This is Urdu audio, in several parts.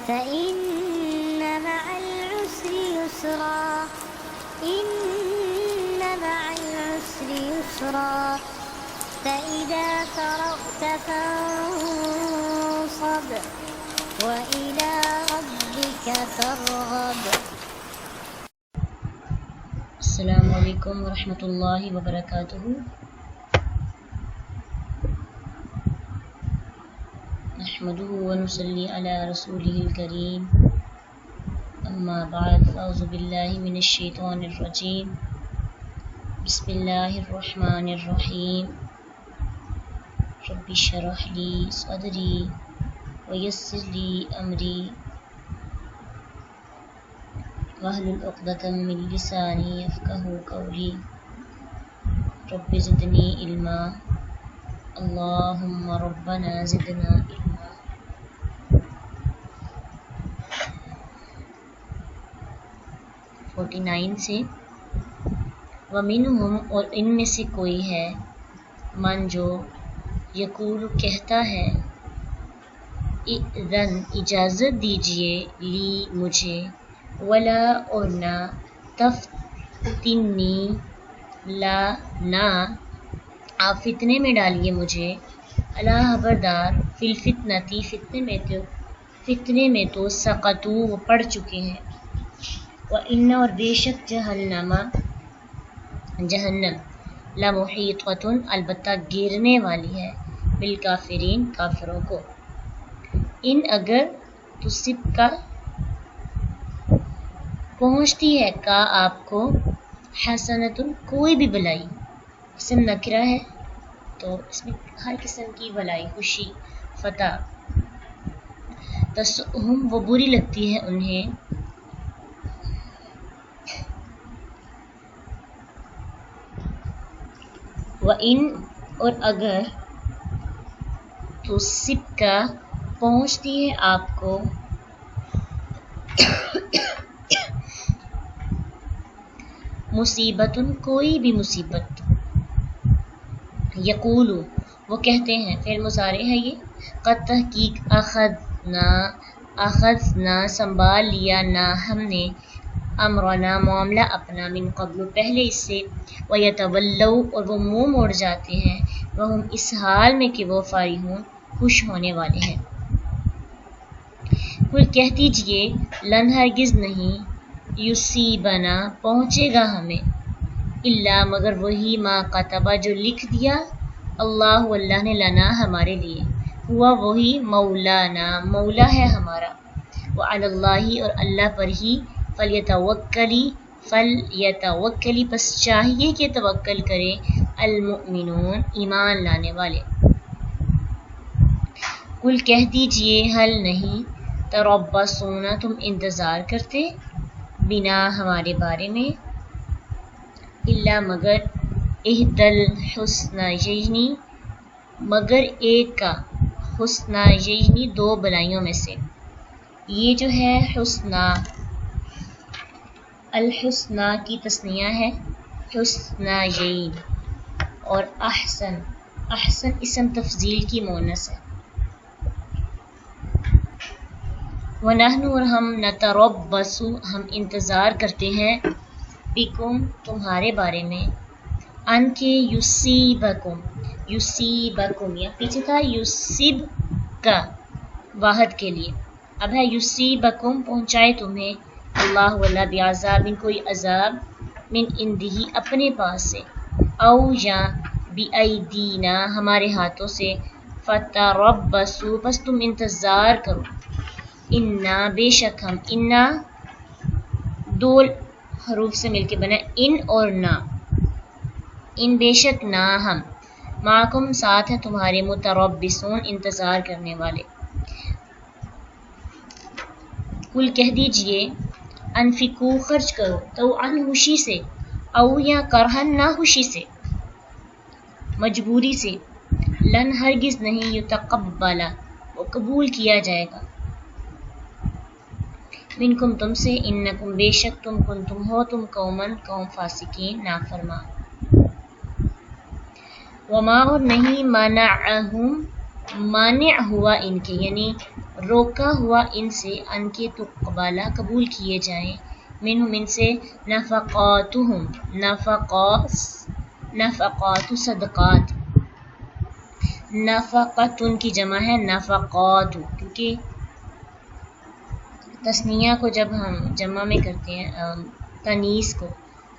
فإن مع العسر يسرا إن مع العسر يسرا فإذا فرغت فانصب وإلى ربك فارغب. السلام علیکم ورحمۃ اللہ وبرکاتہ. نحمده ونصلي على رسوله الكريم. اما بعد اعوذ باللہ من الشیطان الرجیم. بسم اللہ الرحمن الرحیم. رب اشرح لي صدری ويسر لي امری واحلل عقدۃ من لسانی یفقہوا قولی. رب زدنی علما. اللہم ربنا زدنا علما. 49 سے ومنہم اور ان میں سے کوئی ہے من جو یقول کہتا ہے اذن اجازت دیجئے لی مجھے ولا اور نہ تفتنی لا نہ آپ فتنے میں ڈالیے مجھے اللہ خبردار فی الفتنتی فتنے میں تو سقطوا وہ پڑ چکے ہیں وَإِنَّ اور بے شک جہنم لمحیطۃ البتہ گرنے والی ہے بالکافرین کافروں کو. ان اگر تصب کا پہنچتی ہے کا آپ کو حسنۃ کوئی بھی بلائی اسم نکرہ ہے تو اس میں ہر قسم کی بلائی خوشی فتح تسؤہم وہ بری لگتی ہے انہیں وَإِنْ اور اگر تصب کا پہنچتی ہے آپ کو مصیبت کوئی بھی مصیبت یقولو وہ کہتے ہیں فعل مضارع ہے یہ قد تحقیق اخذنا سنبھال لیا نا ہم نے امرنا معاملہ اپنا من قبل پہلے اس سے ویتولوا اور وہ منہ موڑ جاتے ہیں وہم اس حال میں کہ وہ فارحون خوش ہونے والے ہیں. قل کہہ دیجئے لن ہرگز نہیں یصیبنا پہنچے گا ہمیں الا مگر وہی ما کتبہ جو لکھ دیا اللہ نے لنا ہمارے لیے ہوا وہی مولانا مولا ہے ہمارا وعلی اللہ اور اللہ پر ہی فلیتوکلی پس چاہیے کہ توکل کرے المؤمنون ایمان لانے والے. قل کہہ دیجئے حل نہیں تربصون تم انتظار کرتے بنا ہمارے بارے میں الا مگر احدل حسنیین مگر ایک کا حسنیین دو بلائیوں میں سے. یہ جو ہے حسنہ الحسنہ کی تثنیہ ہے حسنیین اور احسن اسم تفضیل کی مؤنث ہے. وَنَحْنُ اور ہم نَتَرَبَّصُ ہم انتظار کرتے ہیں بِكُمْ تمہارے بارے میں ان کے یصیبکم یا پیچھے تھا یصیب کا واحد کے لیے اب ہے یصیبکم پہنچائے تمہیں اللہ واللہ بعذاب کوئی عذاب من عندہ اپنے پاس سے او یا بِأَيْدِينَا ہمارے ہاتھوں سے فَتَرَبَّصُوا بس تم انتظار کرو انا بے شک ہم انا دو حروف سے مل کے بنا ان اور نہ ان بے شک نہ ہم معکم ساتھ ہیں تمہارے متربصون انتظار کرنے والے. قل کہہ دیجئے انفقو خرچ کرو طوعا خوشی سے او یا کرہن نہ خوشی سے مجبوری سے لن ہرگز نہیں یتقبل وہ قبول کیا جائے گا منکم تم سے انکم بے شک تم کنتم ہو تم قومن قوم فاسقین نافرمان. وما اور نہیں منعہم مانع ہوا ان کے یعنی روکا ہوا ان سے ان کے تو قبالہ قبول کیے جائیں منہم ان سے نفقاتہم نفقات صدقات نفقتن کی جمع ہے نفقات کیونکہ تثنیہ کو جب ہم جمع میں کرتے ہیں تنیس کو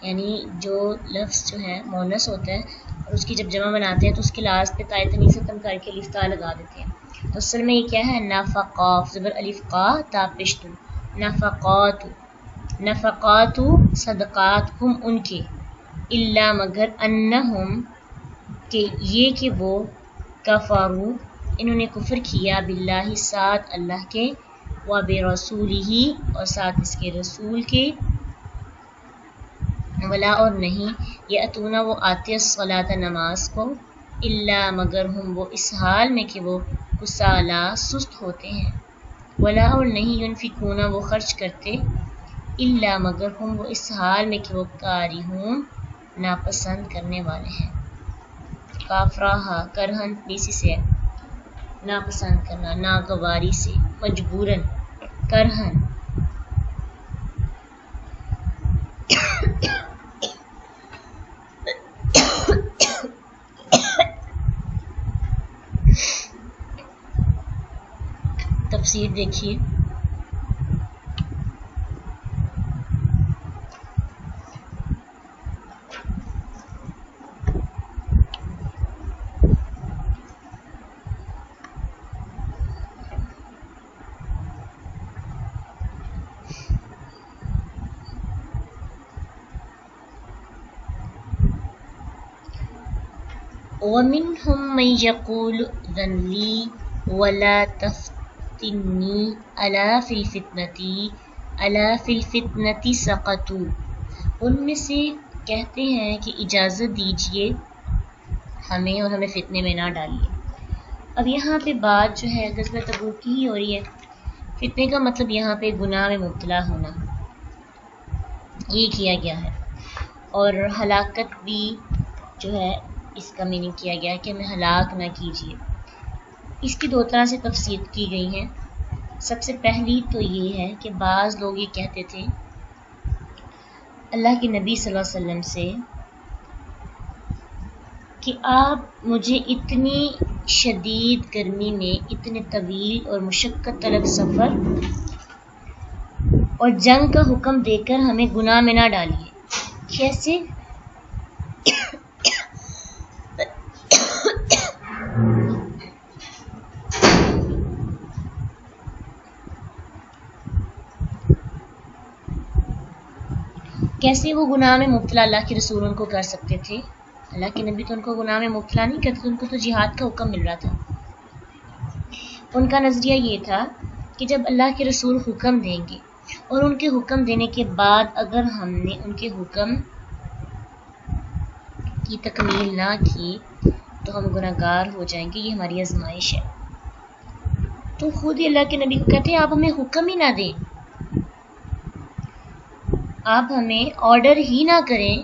یعنی جو لفظ جو ہے مونس ہوتا ہے اور اس کی جب جمع بناتے ہیں تو اس کے لاسٹ پہ تائے تنیس ختم کر کے الف تا لگا دیتے ہیں تو اصل میں یہ کیا ہے نفقاف زبر الف قا تا پشت نفقات صدقات ہم ان کے الا مگر انہم کہ یہ کہ وہ کفروا انہوں نے کفر کیا باللہ ساتھ اللہ کے و برسولہ اور ساتھ اس کے رسول کے ولا اور نہیں یہ اتونا وہ آتے الصلاۃ نماز کو الا مگر ہم وہ اس حال میں کہ وہ کسالہ سست ہوتے ہیں ولا اور نہیں ينفقون وہ خرچ کرتے الا مگر ہم وہ اس حال میں کہ وہ کارہون ناپسند کرنے والے ہیں کافراہا کرہن بیسی سے ناپسند کرنا ناگواری سے مجبورن کرہن تفسیر دیکھیے وَمِنْهُمْ مَنْ يَقُولُ ائْذَنْ لِي وَلَا تَفْتِنِّي أَلَا فِي الْفِتْنَةِ سَقَطُوا ان میں سے کہتے ہیں کہ اجازت دیجئے ہمیں اور ہمیں فتنے میں نہ ڈالیے. اب یہاں پہ بات جو ہے غزوہ تبوک کی ہی ہو رہی ہے. فتنے کا مطلب یہاں پہ گناہ میں مبتلا ہونا یہ کیا گیا ہے اور ہلاکت بھی جو ہے اس کا میننگ کیا گیا ہے کہ ہمیں ہلاک نہ کیجیے. اس کی دو طرح سے تفسیر کی گئی ہیں. سب سے پہلی تو یہ ہے کہ بعض لوگ یہ کہتے تھے اللہ کے نبی صلی اللہ علیہ وسلم سے کہ آپ مجھے اتنی شدید گرمی میں اتنے طویل اور مشقت طلب سفر اور جنگ کا حکم دے کر ہمیں گناہ میں نہ ڈالیے. کیسے؟ کیسے وہ گناہ میں مبتلا اللہ کے رسول ان کو کر سکتے تھے؟ اللہ کے نبی تو ان کو گناہ میں مبتلا نہیں کرتے، ان کو تو جہاد کا حکم مل رہا تھا. ان کا نظریہ یہ تھا کہ جب اللہ کے رسول حکم دیں گے اور ان کے حکم دینے کے بعد اگر ہم نے ان کے حکم کی تکمیل نہ کی تو ہم گناہگار ہو جائیں گے، یہ ہماری آزمائش ہے. تو خود ہی اللہ کے نبی کو کہتے ہیں آپ ہمیں حکم ہی نہ دیں، آپ ہمیں آرڈر ہی نہ کریں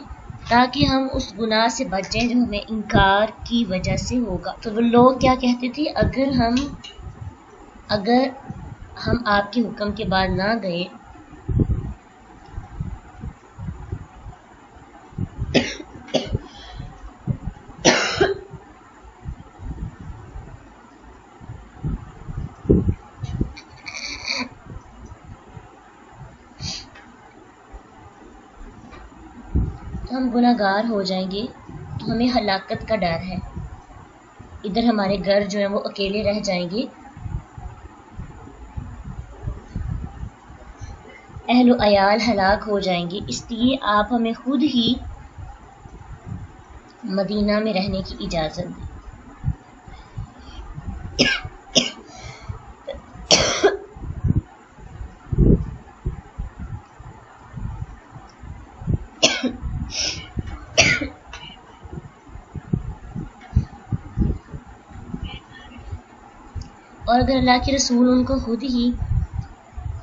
تاکہ ہم اس گناہ سے بچیں جو ہمیں انکار کی وجہ سے ہوگا. تو وہ لوگ کیا کہتے تھے اگر ہم آپ کے حکم کے بعد نہ گئے ہم گناہ گار ہو جائیں گے تو ہمیں ہلاکت کا ڈر ہے. ادھر ہمارے گھر جو ہیں وہ اکیلے رہ جائیں گے، اہل و عیال ہلاک ہو جائیں گے، اس لیے آپ ہمیں خود ہی مدینہ میں رہنے کی اجازت دیں. اور اگر اللہ کے رسول ان کو خود ہی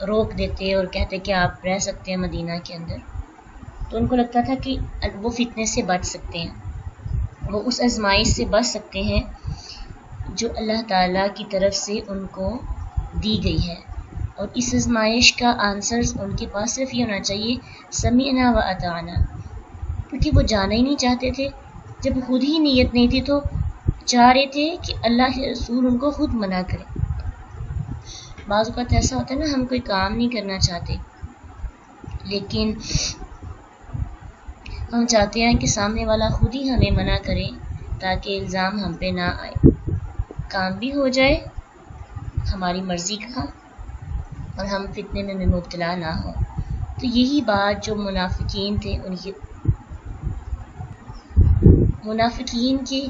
روک دیتے اور کہتے کہ آپ رہ سکتے ہیں مدینہ کے اندر تو ان کو لگتا تھا کہ وہ فتنے سے بچ سکتے ہیں، وہ اس آزمائش سے بچ سکتے ہیں. جو اللہ تعالیٰ کی طرف سے ان کو دی گئی ہے، اور اس آزمائش کا آنسر ان کے پاس صرف یہ ہونا چاہیے سمعنا و اطعنا، کیونکہ وہ جانا ہی نہیں چاہتے تھے. جب خود ہی نیت نہیں تھی تو چاہ رہے تھے کہ اللہ کے رسول ان کو خود منع کرے. بعض اوقات ایسا ہوتا ہے نا، ہم کوئی کام نہیں کرنا چاہتے لیکن ہم چاہتے ہیں کہ سامنے والا خود ہی ہمیں منع کرے تاکہ الزام ہم پہ نہ آئے، کام بھی ہو جائے ہماری مرضی کا اور ہم فتنے میں مبتلا نہ ہوں. تو یہی بات جو منافقین تھے، ان کی منافقین کی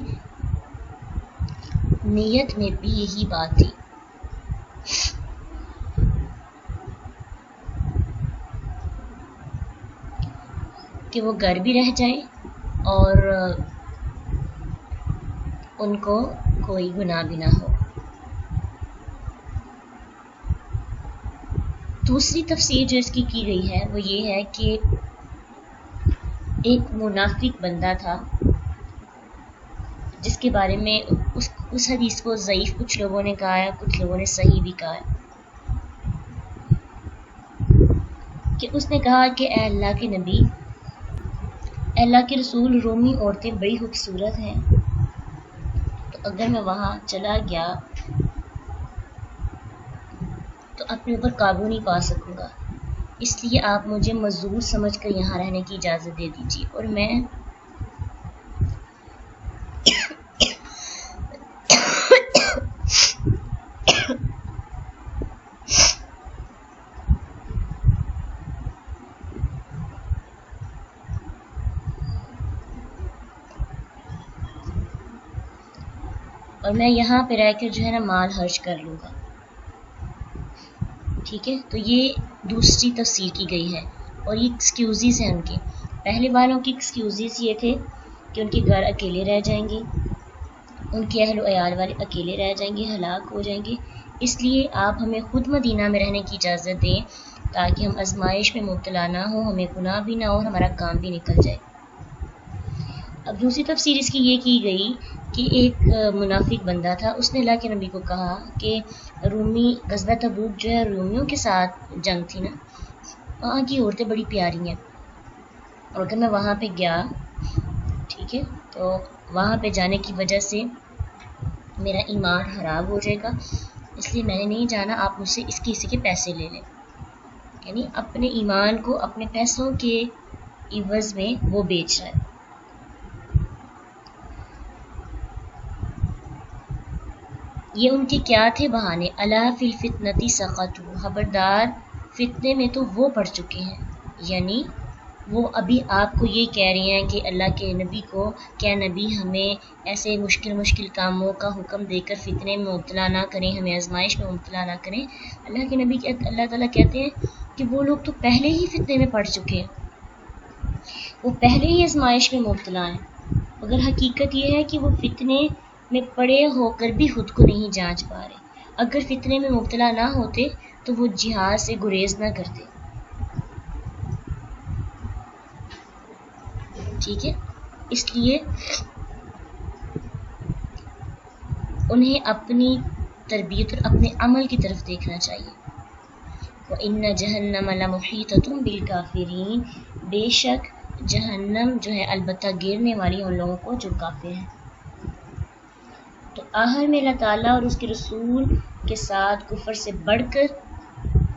نیت میں بھی یہی بات تھی. کہ وہ گھر بھی رہ جائیں اور ان کو کوئی گناہ بھی نہ ہو. دوسری تفسیر جو اس کی گئی ہے وہ یہ ہے کہ ایک منافق بندہ تھا جس کے بارے میں اس حدیث کو ضعیف کچھ لوگوں نے کہا ہے، کچھ لوگوں نے صحیح بھی کہا ہے، کہ اس نے کہا کہ اے اللہ کے نبی، اے اللہ کے رسول، رومی عورتیں بڑی خوبصورت ہیں، تو اگر میں وہاں چلا گیا تو اپنے اوپر قابو نہیں پا سکوں گا، اس لیے آپ مجھے مزدور سمجھ کر یہاں رہنے کی اجازت دے دیجیے. اور میں یہاں پہ رہ کر جو ہے نا مال خرچ کر لوں گا. ٹھیک ہے، تو یہ دوسری تفسیر کی گئی ہے اور یہ ایکسکیوزز ہیں ان کے. پہلے والوں کی ایکسکیوزز یہ تھے کہ ان کے گھر اکیلے رہ جائیں گے، ان کے اہل و عیال والے اکیلے رہ جائیں گے، ہلاک ہو جائیں گے، اس لیے آپ ہمیں خود مدینہ میں رہنے کی اجازت دیں تاکہ ہم آزمائش میں مبتلا نہ ہوں، ہمیں گناہ بھی نہ ہو اور ہمارا کام بھی نکل جائے. اب دوسری تفسیر اس کی یہ کی گئی کہ ایک منافق بندہ تھا، اس نے اللہ کے نبی کو کہا کہ رومی غزوہ تبوک جو ہے رومیوں کے ساتھ جنگ تھی نا، وہاں کی عورتیں بڑی پیاری ہیں، اور اگر میں وہاں پہ گیا، ٹھیک ہے، تو وہاں پہ جانے کی وجہ سے میرا ایمان خراب ہو جائے گا، اس لیے میں نے نہیں جانا، آپ مجھ سے اس کے حصے کے پیسے لے لیں. یعنی اپنے ایمان کو اپنے پیسوں کے عوض میں وہ بیچ رہا ہے. یہ ان کے کیا تھے بہانے؟ الا فی الفتنتی سقطوا، خبردار فتنے میں تو وہ پڑ چکے ہیں. یعنی وہ ابھی آپ کو یہ کہہ رہے ہیں کہ اللہ کے نبی کو، کیا نبی ہمیں ایسے مشکل کاموں کا حکم دے کر فتنے میں مبتلا نہ کریں، ہمیں آزمائش میں مبتلا نہ کریں. اللہ کے نبی اللہ تعالیٰ کہتے ہیں کہ وہ لوگ تو پہلے ہی فتنے میں پڑ چکے ہیں، وہ پہلے ہی آزمائش میں مبتلا ہیں. مگر حقیقت یہ ہے کہ وہ فتنے میں پڑے ہو کر بھی خود کو نہیں جانچ پا رہے. اگر فتنے میں مبتلا نہ ہوتے تو وہ جہاد سے گریز نہ کرتے. ٹھیک ہے، اس لیے انہیں اپنی تربیت اور اپنے عمل کی طرف دیکھنا چاہیے. وَإِنَّ جَهَنَّمَ لَمُحِيطَةٌ بِالْكَافِرِينَ، بے شک جہنم جو ہے البتہ گھیرنے والی ان لوگوں کو جو کافر ہیں. تو آخر میں اللہ تعالیٰ اور اس کے رسول کے ساتھ کفر سے بڑھ کر،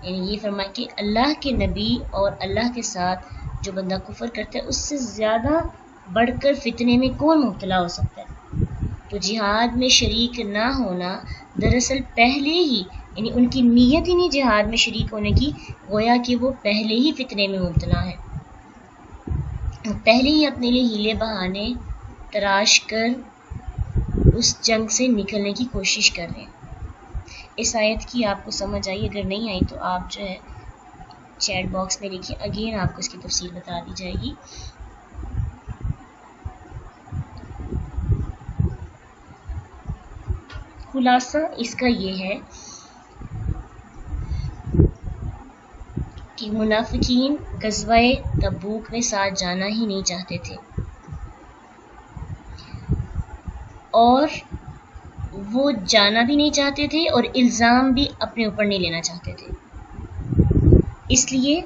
یعنی یہ فرمایا کہ اللہ کے نبی اور اللہ کے ساتھ جو بندہ کفر کرتا ہے اس سے زیادہ بڑھ کر فتنے میں کون مبتلا ہو سکتا ہے. تو جہاد میں شریک نہ ہونا دراصل پہلے ہی، یعنی ان کی نیت ہی نہیں جہاد میں شریک ہونے کی، گویا کہ وہ پہلے ہی فتنے میں مبتلا ہیں، پہلے ہی اپنے لیے ہیلے بہانے تراش کر اس جنگ سے نکلنے کی کوشش کر رہے ہیں. اس آیت کی آپ کو سمجھ آئی؟ اگر نہیں آئی تو آپ جو ہے چیٹ باکس میں لکھیں، اگین آپ کو اس کی تفصیل بتا دی جائے گی. خلاصہ اس کا یہ ہے کہ منافقین غزوہ تبوک میں ساتھ جانا ہی نہیں چاہتے تھے، اور وہ جانا بھی نہیں چاہتے تھے اور الزام بھی اپنے اوپر نہیں لینا چاہتے تھے. اس لیے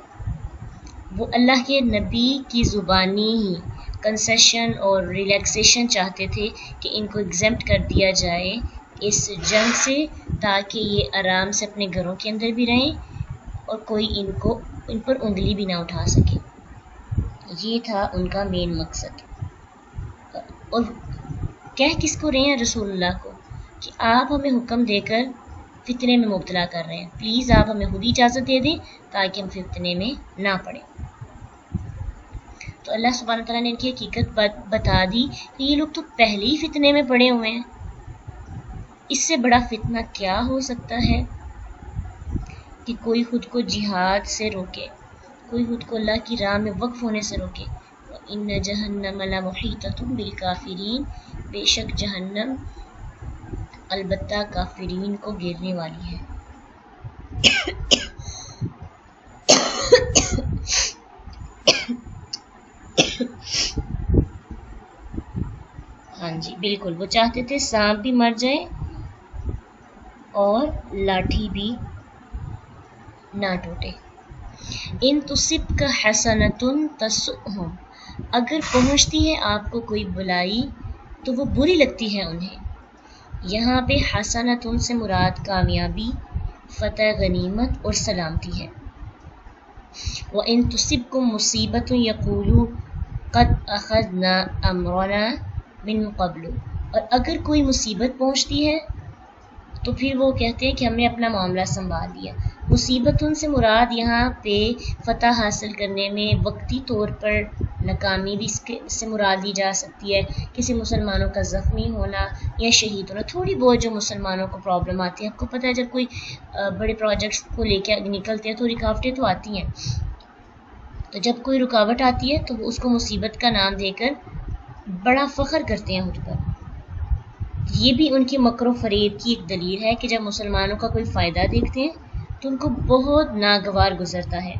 وہ اللہ کے نبی کی زبانی ہی کنسیشن اور ریلیکسیشن چاہتے تھے کہ ان کو ایگزمپٹ کر دیا جائے اس جنگ سے، تاکہ یہ آرام سے اپنے گھروں کے اندر بھی رہیں اور کوئی ان پر انگلی بھی نہ اٹھا سکے. یہ تھا ان کا مین مقصد. اور کہہ کس کو رہے ہیں رسول اللہ کو کہ آپ ہمیں حکم دے کر فتنے میں مبتلا کر رہے ہیں، پلیز آپ ہمیں خود اجازت دے دیں تاکہ ہم فتنے میں نہ پڑیں. تو اللہ سبحانہ تعالیٰ نے ان کی حقیقت بتا دی کہ یہ لوگ تو پہلے ہی فتنے میں پڑے ہوئے ہیں. اس سے بڑا فتنہ کیا ہو سکتا ہے کہ کوئی خود کو جہاد سے روکے، کوئی خود کو اللہ کی راہ میں وقف ہونے سے روکے. وَإِنَّ جَهَنَّمَ لَمُحِيطَةٌ بِالْكَافِرِينَ، بے شک جہنم البتہ کافرین کو گھیرنے والی ہے. ہاں جی بالکل، وہ چاہتے تھے سانپ بھی مر جائے اور لاٹھی بھی نہ ٹوٹے. ان تصبک حسنۃ تسؤہم، اگر پہنچتی ہے آپ کو کوئی بلائی تو وہ بری لگتی ہے انہیں. یہاں پہ حسنۃ سے مراد کامیابی، فتح، غنیمت اور سلامتی ہے. وَإِن تُصِبْكُم مُّصِیبَةٌ یقولوا قد اخذنا امرنا من قبل، اور اگر کوئی مصیبت پہنچتی ہے تو پھر وہ کہتے ہیں کہ ہم نے اپنا معاملہ سنبھال لیا. مصیبتوں سے مراد یہاں پہ فتح حاصل کرنے میں وقتی طور پر ناکامی بھی اس سے مراد لی جا سکتی ہے. کسی مسلمانوں کا زخمی ہونا یا شہید ہونا، تھوڑی بہت جو مسلمانوں کو پرابلم آتی ہے. آپ کو پتہ ہے جب کوئی بڑے پروجیکٹس کو لے کے نکلتے ہیں تو رکاوٹیں تو آتی ہیں، تو جب کوئی رکاوٹ آتی ہے تو وہ اس کو مصیبت کا نام دے کر بڑا فخر کرتے ہیں خود پر. یہ بھی ان کی مکر و فریب کی ایک دلیل ہے کہ جب مسلمانوں کا کوئی فائدہ دیکھتے ہیں تو ان کو بہت ناگوار گزرتا ہے،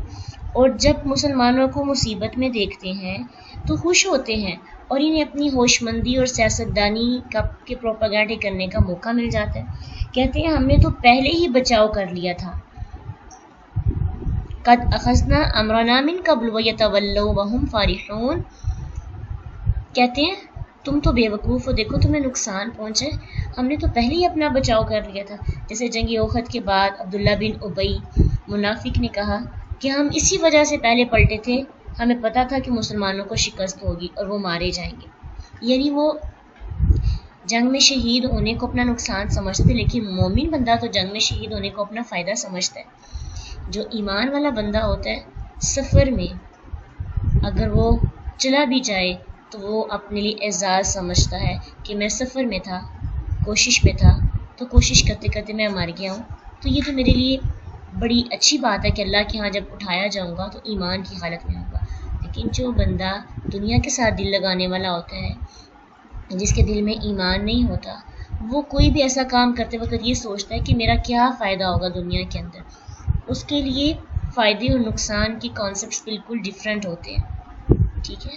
اور جب مسلمانوں کو مصیبت میں دیکھتے ہیں تو خوش ہوتے ہیں اور انہیں اپنی ہوش مندی اور سیاستدانی کے پروپیگنڈے کرنے کا موقع مل جاتا ہے. کہتے ہیں ہم نے تو پہلے ہی بچاؤ کر لیا تھا. قد اخذنا امرنا من قبل ويتولوا وهم فرحون، کہتے ہیں تم تو بے وقوف ہو، دیکھو تمہیں نقصان پہنچے، ہم نے تو پہلے ہی اپنا بچاؤ کر لیا تھا. جیسے جنگ احد کے بعد عبداللہ بن ابی منافق نے کہا کہ ہم اسی وجہ سے پہلے پلٹے تھے، ہمیں پتا تھا کہ مسلمانوں کو شکست ہوگی اور وہ مارے جائیں گے. یعنی وہ جنگ میں شہید ہونے کو اپنا نقصان سمجھتے، لیکن مومن بندہ تو جنگ میں شہید ہونے کو اپنا فائدہ سمجھتا ہے. جو ایمان والا بندہ ہوتا ہے سفر میں اگر وہ چلا بھی جائے تو وہ اپنے لیے اعزاز سمجھتا ہے کہ میں سفر میں تھا، کوشش میں تھا، تو کوشش کرتے کرتے میں مر گیا ہوں، تو یہ تو میرے لیے بڑی اچھی بات ہے کہ اللہ کے ہاں جب اٹھایا جاؤں گا تو ایمان کی حالت میں ہوگا. لیکن جو بندہ دنیا کے ساتھ دل لگانے والا ہوتا ہے، جس کے دل میں ایمان نہیں ہوتا، وہ کوئی بھی ایسا کام کرتے وقت یہ سوچتا ہے کہ میرا کیا فائدہ ہوگا دنیا کے اندر. اس کے لیے فائدے اور نقصان کی کانسیپٹس بالکل ڈیفرنٹ ہوتے ہیں، ٹھیک ہے،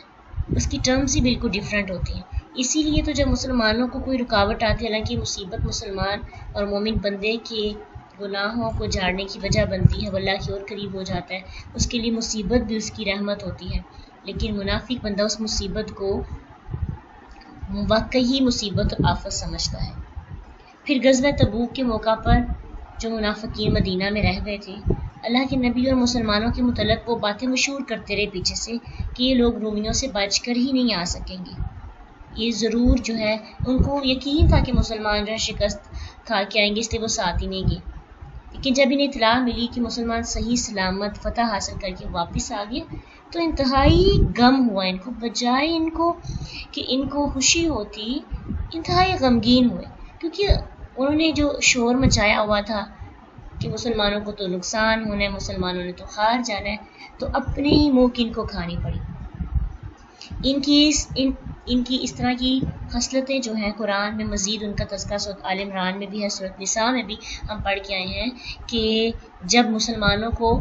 اس کی ٹرمز ہی بالکل ڈیفرنٹ ہوتی ہیں. اسی لیے تو جب مسلمانوں کو کوئی رکاوٹ آتی ہے، حالانکہ مصیبت مسلمان اور مومن بندے کے گناہوں کو جھاڑنے کی وجہ بنتی ہے، وہ اللہ کی اور قریب ہو جاتا ہے، اس کے لیے مصیبت بھی اس کی رحمت ہوتی ہے. لیکن منافق بندہ اس مصیبت کو واقعی مصیبت اور آفت سمجھتا ہے. پھر غزوہ تبوک کے موقع پر جو منافقین مدینہ میں رہ گئے تھے، اللہ کے نبی اور مسلمانوں کے متعلق وہ باتیں مشہور کرتے رہے پیچھے سے کہ یہ لوگ رومیوں سے بچ کر ہی نہیں آ سکیں گے. یہ ضرور جو ہے ان کو یقین تھا کہ مسلمان جو ہے شکست کھا کے آئیں گے، اس لیے وہ ساتھ ہی نہیں گئے. لیکن جب انہیں اطلاع ملی کہ مسلمان صحیح سلامت فتح حاصل کر کے واپس آ گئے تو انتہائی غم ہوا ان کو، بجائے ان کو کہ ان کو خوشی ہوتی انتہائی غمگین ہوئے، کیونکہ انہوں نے جو شور مچایا ہوا تھا کہ مسلمانوں کو تو نقصان ہونا ہے، مسلمانوں نے تو ہار جانا ہے، تو اپنے ہی منہ کی ان کو کھانی پڑی. ان کی اس طرح کی خصلتیں جو ہیں قرآن میں مزید ان کا تذکرہ سورۃ آل عمران میں بھی ہے، سورۃ نساء میں بھی ہم پڑھ کے آئے ہیں کہ جب مسلمانوں کو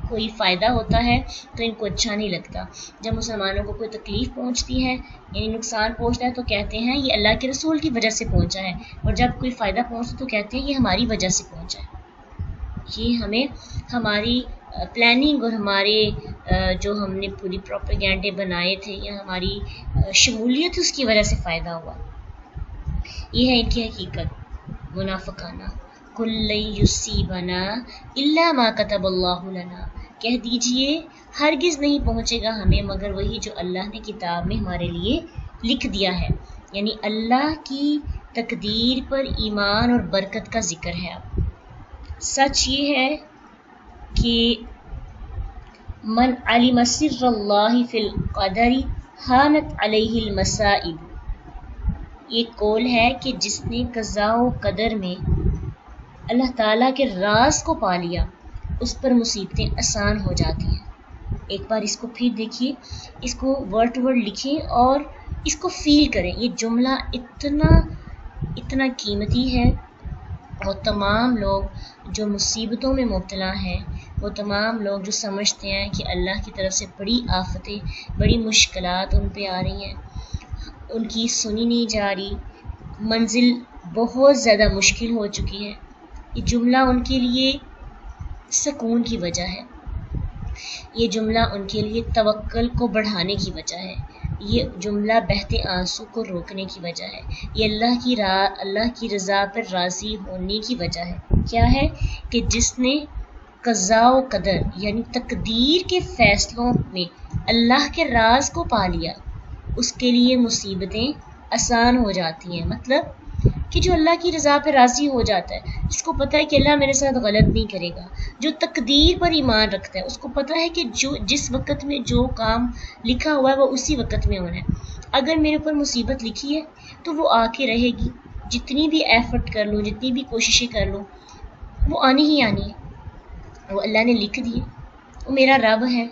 کوئی فائدہ ہوتا ہے تو ان کو اچھا نہیں لگتا، جب مسلمانوں کو کوئی تکلیف پہنچتی ہے یعنی نقصان پہنچتا ہے تو کہتے ہیں یہ اللہ کے رسول کی وجہ سے پہنچا ہے، اور جب کوئی فائدہ پہنچتا تو کہتے ہیں یہ ہماری وجہ سے پہنچا ہے۔ یہ ہمیں ہماری پلاننگ اور ہمارے جو ہم نے پوری پروپیگینڈے بنائے تھے یا ہماری شمولیت اس کی وجہ سے فائدہ ہوا۔ یہ ہے ان کی حقیقت منافقانہ۔ قُل لَن یُصِیبَنَا إِلَّا مَا كَتَبَ اللَّهُ لَنَا، کہہ دیجئے ہرگز نہیں پہنچے گا ہمیں مگر وہی جو اللہ نے کتاب میں ہمارے لیے لکھ دیا ہے، یعنی اللہ کی تقدیر پر ایمان اور برکت کا ذکر ہے۔ اب سچ یہ ہے کہ من علم سر اللہ فی القدر ہانت علیہ المصائب، یہ قول ہے کہ جس نے قضاء و قدر میں اللہ تعالیٰ کے راز کو پا لیا اس پر مصیبتیں آسان ہو جاتی ہیں۔ ایک بار اس کو پھر دیکھیے، اس کو ورڈ ٹو ورڈ لکھیں اور اس کو فیل کریں۔ یہ جملہ اتنا قیمتی ہے، اور تمام لوگ جو مصیبتوں میں مبتلا ہیں، وہ تمام لوگ جو سمجھتے ہیں کہ اللہ کی طرف سے بڑی آفتیں، بڑی مشکلات ان پہ آ رہی ہیں، ان کی سنی نہیں جا رہی، منزل بہت زیادہ مشکل ہو چکی ہے، یہ جملہ ان کے لیے سکون کی وجہ ہے، یہ جملہ ان کے لیے توکل کو بڑھانے کی وجہ ہے، یہ جملہ بہتے آنسو کو روکنے کی وجہ ہے، یہ اللہ کی رضا پر راضی ہونے کی وجہ ہے۔ کیا ہے کہ جس نے قضاء و قدر یعنی تقدیر کے فیصلوں میں اللہ کے راز کو پا لیا، اس کے لیے مصیبتیں آسان ہو جاتی ہیں۔ مطلب کہ جو اللہ کی رضا پہ راضی ہو جاتا ہے، جس کو پتہ ہے کہ اللہ میرے ساتھ غلط نہیں کرے گا، جو تقدیر پر ایمان رکھتا ہے، اس کو پتہ ہے کہ جس وقت میں جو کام لکھا ہوا ہے وہ اسی وقت میں ہونا ہے۔ اگر میرے اوپر مصیبت لکھی ہے تو وہ آ کے رہے گی، جتنی بھی ایفرٹ کر لوں، جتنی بھی کوششیں کر لوں، وہ آنی ہی آنی ہے۔ وہ اللہ نے لکھ دی، وہ میرا رب ہے،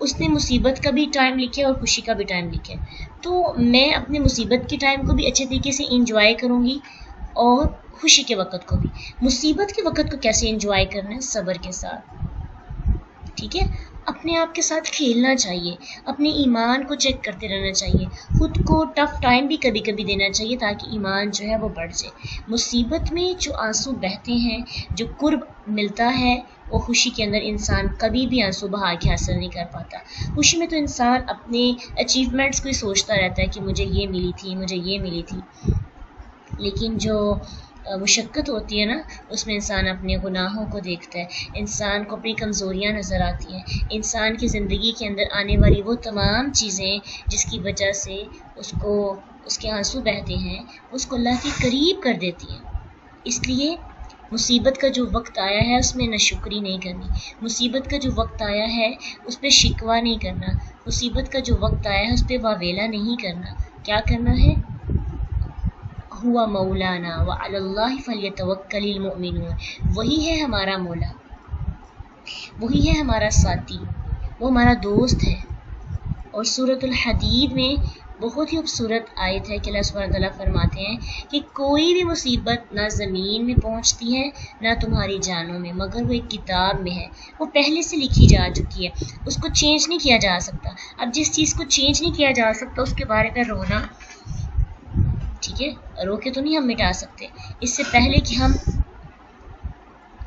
اس نے مصیبت کا بھی ٹائم لکھا اور خوشی کا بھی ٹائم لکھا ہے، تو میں اپنے مصیبت کے ٹائم کو بھی اچھے طریقے سے انجوائے کروں گی اور خوشی کے وقت کو بھی۔ مصیبت کے وقت کو کیسے انجوائے کرنا ہے؟ صبر کے ساتھ، ٹھیک ہے؟ اپنے آپ کے ساتھ کھیلنا چاہیے، اپنے ایمان کو چیک کرتے رہنا چاہیے، خود کو ٹف ٹائم بھی کبھی کبھی دینا چاہیے تاکہ ایمان جو ہے وہ بڑھ جائے۔ مصیبت میں جو آنسو بہتے ہیں، جو قرب ملتا ہے، وہ خوشی کے اندر انسان کبھی بھی آنسو بہا کے حاصل نہیں کر پاتا۔ خوشی میں تو انسان اپنے اچیومنٹس کو ہی سوچتا رہتا ہے کہ مجھے یہ ملی تھی، مجھے یہ ملی تھی، لیکن جو مشقت ہوتی ہے نا، اس میں انسان اپنے گناہوں کو دیکھتا ہے، انسان کو اپنی کمزوریاں نظر آتی ہیں، انسان کی زندگی کے اندر آنے والی وہ تمام چیزیں جس کی وجہ سے اس کے آنسو بہتے ہیں، اس کو اللہ کے قریب کر دیتی ہیں۔ اس لیے مصیبت کا جو وقت آیا ہے اس میں ناشکری نہیں کرنی، مصیبت کا جو وقت آیا ہے اس پہ شکوہ نہیں کرنا، مصیبت کا جو وقت آیا ہے اس پہ واویلا نہیں کرنا۔ کیا کرنا ہے؟ ہوا مولانا وعلی اللہ فلیتوکل المؤمنون، وہی ہے ہمارا مولا، وہی ہے ہمارا ساتھی، وہ ہمارا دوست ہے۔ اور سورۃ الحدید میں بہت ہی خوبصورت آیت ہے کہ اللہ سبحانہ تعالیٰ فرماتے ہیں کہ کوئی بھی مصیبت نہ زمین میں پہنچتی ہے نہ تمہاری جانوں میں، مگر وہ ایک کتاب میں ہے، وہ پہلے سے لکھی جا چکی ہے، اس کو چینج نہیں کیا جا سکتا۔ اب جس چیز کو چینج نہیں کیا جا سکتا اس کے بارے میں رونا، ٹھیک ہے، رو کے تو نہیں ہم مٹا سکتے۔ اس سے پہلے کہ ہم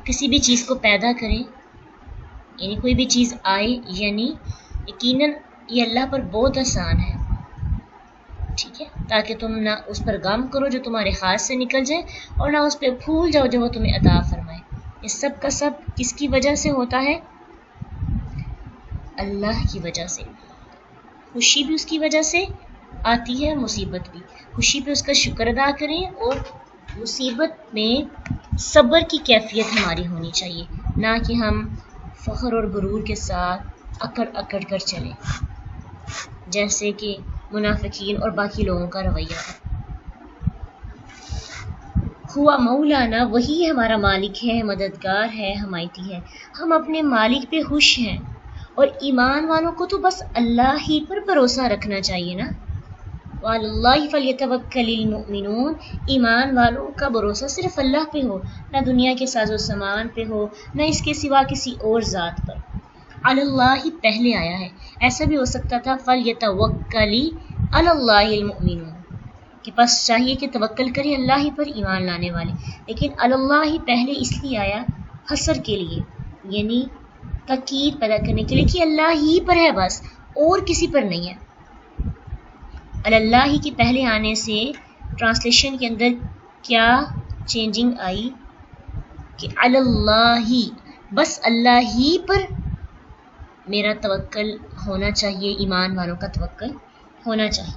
کسی بھی چیز کو پیدا کریں، یعنی کوئی بھی چیز آئے، یعنی یقیناً یہ اللہ پر بہت آسان ہے، ٹھیک ہے، تاکہ تم نہ اس پر غم کرو جو تمہارے ہاتھ سے نکل جائے اور نہ اس پہ بھول جاؤ جو وہ تمہیں عطا فرمائے۔ یہ سب کا سب کس کی وجہ سے ہوتا ہے؟ اللہ کی وجہ سے۔ خوشی بھی اس کی وجہ سے آتی ہے، مصیبت بھی۔ خوشی پہ اس کا شکر ادا کریں اور مصیبت میں صبر کی کیفیت ہماری ہونی چاہیے، نہ کہ ہم فخر اور غرور کے ساتھ اکڑ اکڑ کر چلیں جیسے کہ منافقین اور باقی لوگوں کا رویہ ہے۔ ہوا مولانا، وہی ہمارا مالک ہے، مددگار ہے، حمایتی ہے۔ ہم اپنے مالک پہ خوش ہیں، اور ایمان والوں کو تو بس اللہ ہی پر بھروسہ رکھنا چاہیے نا۔ وعلی اللہ فلیتوکل المؤمنون، ایمان والوں کا بھروسہ صرف اللہ پہ ہو، نہ دنیا کے ساز و سامان پہ ہو، نہ اس کے سوا کسی اور ذات پر۔ علی اللہ پہلے آیا ہے. ایسا بھی ہو سکتا تھا فَلْيَتَوَكَّلِ عَلَى اللَّهِ الْمُؤْمِنُونَ کہ بس چاہیے کہ توکل کریں اللہ ہی پر ایمان لانے والے. لیکن علی اللہ پہلے اس لیے آیا حصر کے لیے، یعنی تاکید پیدا کرنے کے لیے کہ اللہ ہی پر ہے بس، اور کسی پر نہیں ہے. علی اللہ کے پہلے آنے سے ٹرانسلیشن کے اندر کیا چینجنگ آئی کہ علی اللہ بس اللہ ہی پر میرا توکل ہونا چاہیے، ایمان والوں کا توکل ہونا چاہیے.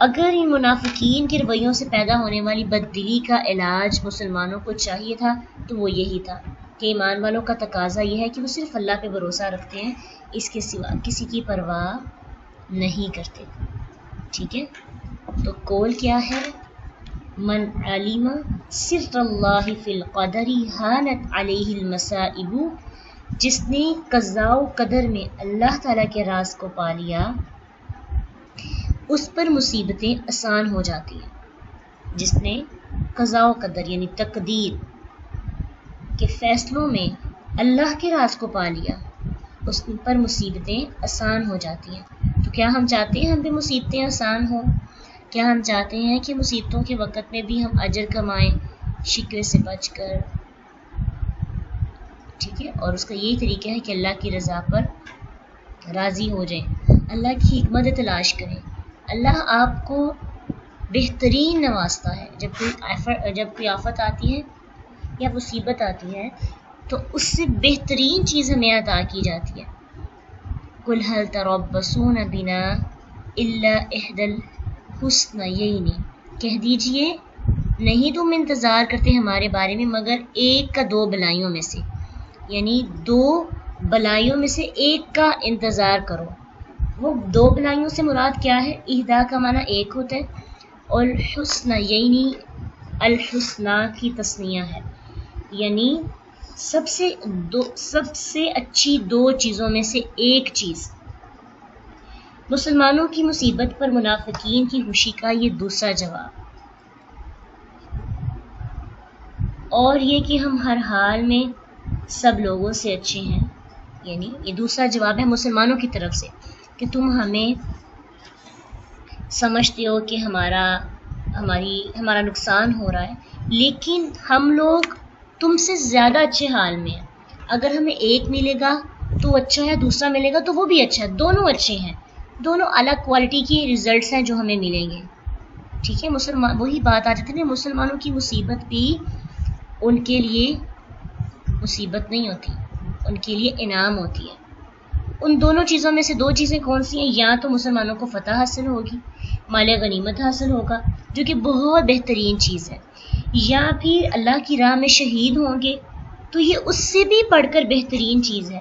اگر ان منافقین کے رویوں سے پیدا ہونے والی بددلی کا علاج مسلمانوں کو چاہیے تھا تو وہ یہی تھا کہ ایمان والوں کا تقاضا یہ ہے کہ وہ صرف اللہ پہ بھروسہ رکھتے ہیں، اس کے سوا کسی کی پرواہ نہیں کرتے. ٹھیک ہے، تو قول کیا ہے؟ من علم سر اللہ فی القدر ہانت علیہ المصائب، جس نے قضاء و قدر میں اللہ تعالیٰ کے راز کو پا لیا اس پر مصیبتیں آسان ہو جاتی ہیں. جس نے قضاء و قدر یعنی تقدیر کے فیصلوں میں اللہ کے راز کو پا لیا اس پر مصیبتیں آسان ہو جاتی ہیں. تو کیا ہم چاہتے ہیں ہم پہ مصیبتیں آسان ہوں؟ کیا ہم چاہتے ہیں کہ مصیبتوں کے وقت میں بھی ہم اجر کمائیں شکوے سے بچ کر؟ ٹھیک ہے، اور اس کا یہی طریقہ ہے کہ اللہ کی رضا پر راضی ہو جائیں، اللہ کی حکمت تلاش کریں. اللہ آپ کو بہترین نوازتا ہے. جب کوئی آفت آتی ہے یا مصیبت آتی ہے تو اس سے بہترین چیز ہمیں عطا کی جاتی ہے. قُلْ هَلْ تَرَبَّصُونَ بِنَا إِلَّا إِحْدَى الْحُسْنَيَيْنِ، کہہ دیجئے نہیں تم انتظار کرتے ہمارے بارے میں مگر ایک کا دو بلائیوں میں سے، یعنی دو بلائیوں میں سے ایک کا انتظار کرو. وہ دو بلائیوں سے مراد کیا ہے؟ اہدا کا معنی ایک ہوتا ہے اور الحسنیین الحسنہ کی تثنیہ ہے، یعنی سب سے اچھی دو چیزوں میں سے ایک چیز. مسلمانوں کی مصیبت پر منافقین کی خوشی کا یہ دوسرا جواب، اور یہ کہ ہم ہر حال میں سب لوگوں سے اچھے ہیں، یعنی یہ دوسرا جواب ہے مسلمانوں کی طرف سے کہ تم ہمیں سمجھتے ہو کہ ہمارا نقصان ہو رہا ہے، لیکن ہم لوگ تم سے زیادہ اچھے حال میں ہیں. اگر ہمیں ایک ملے گا تو اچھا ہے، دوسرا ملے گا تو وہ بھی اچھا ہے، دونوں اچھے ہیں، دونوں الگ کوالٹی کی ریزلٹس ہیں جو ہمیں ملیں گے. ٹھیک ہے، وہی بات آ جاتی ہے، مسلمانوں کی مصیبت بھی ان کے لیے مصیبت نہیں ہوتی، ان کے لیے انعام ہوتی ہے. ان دونوں چیزوں میں سے دو چیزیں کون سی ہیں؟ یا تو مسلمانوں کو فتح حاصل ہوگی، مال غنیمت حاصل ہوگا جو کہ بہت بہترین چیز ہے، یا پھر اللہ کی راہ میں شہید ہوں گے تو یہ اس سے بھی بڑھ کر بہترین چیز ہے.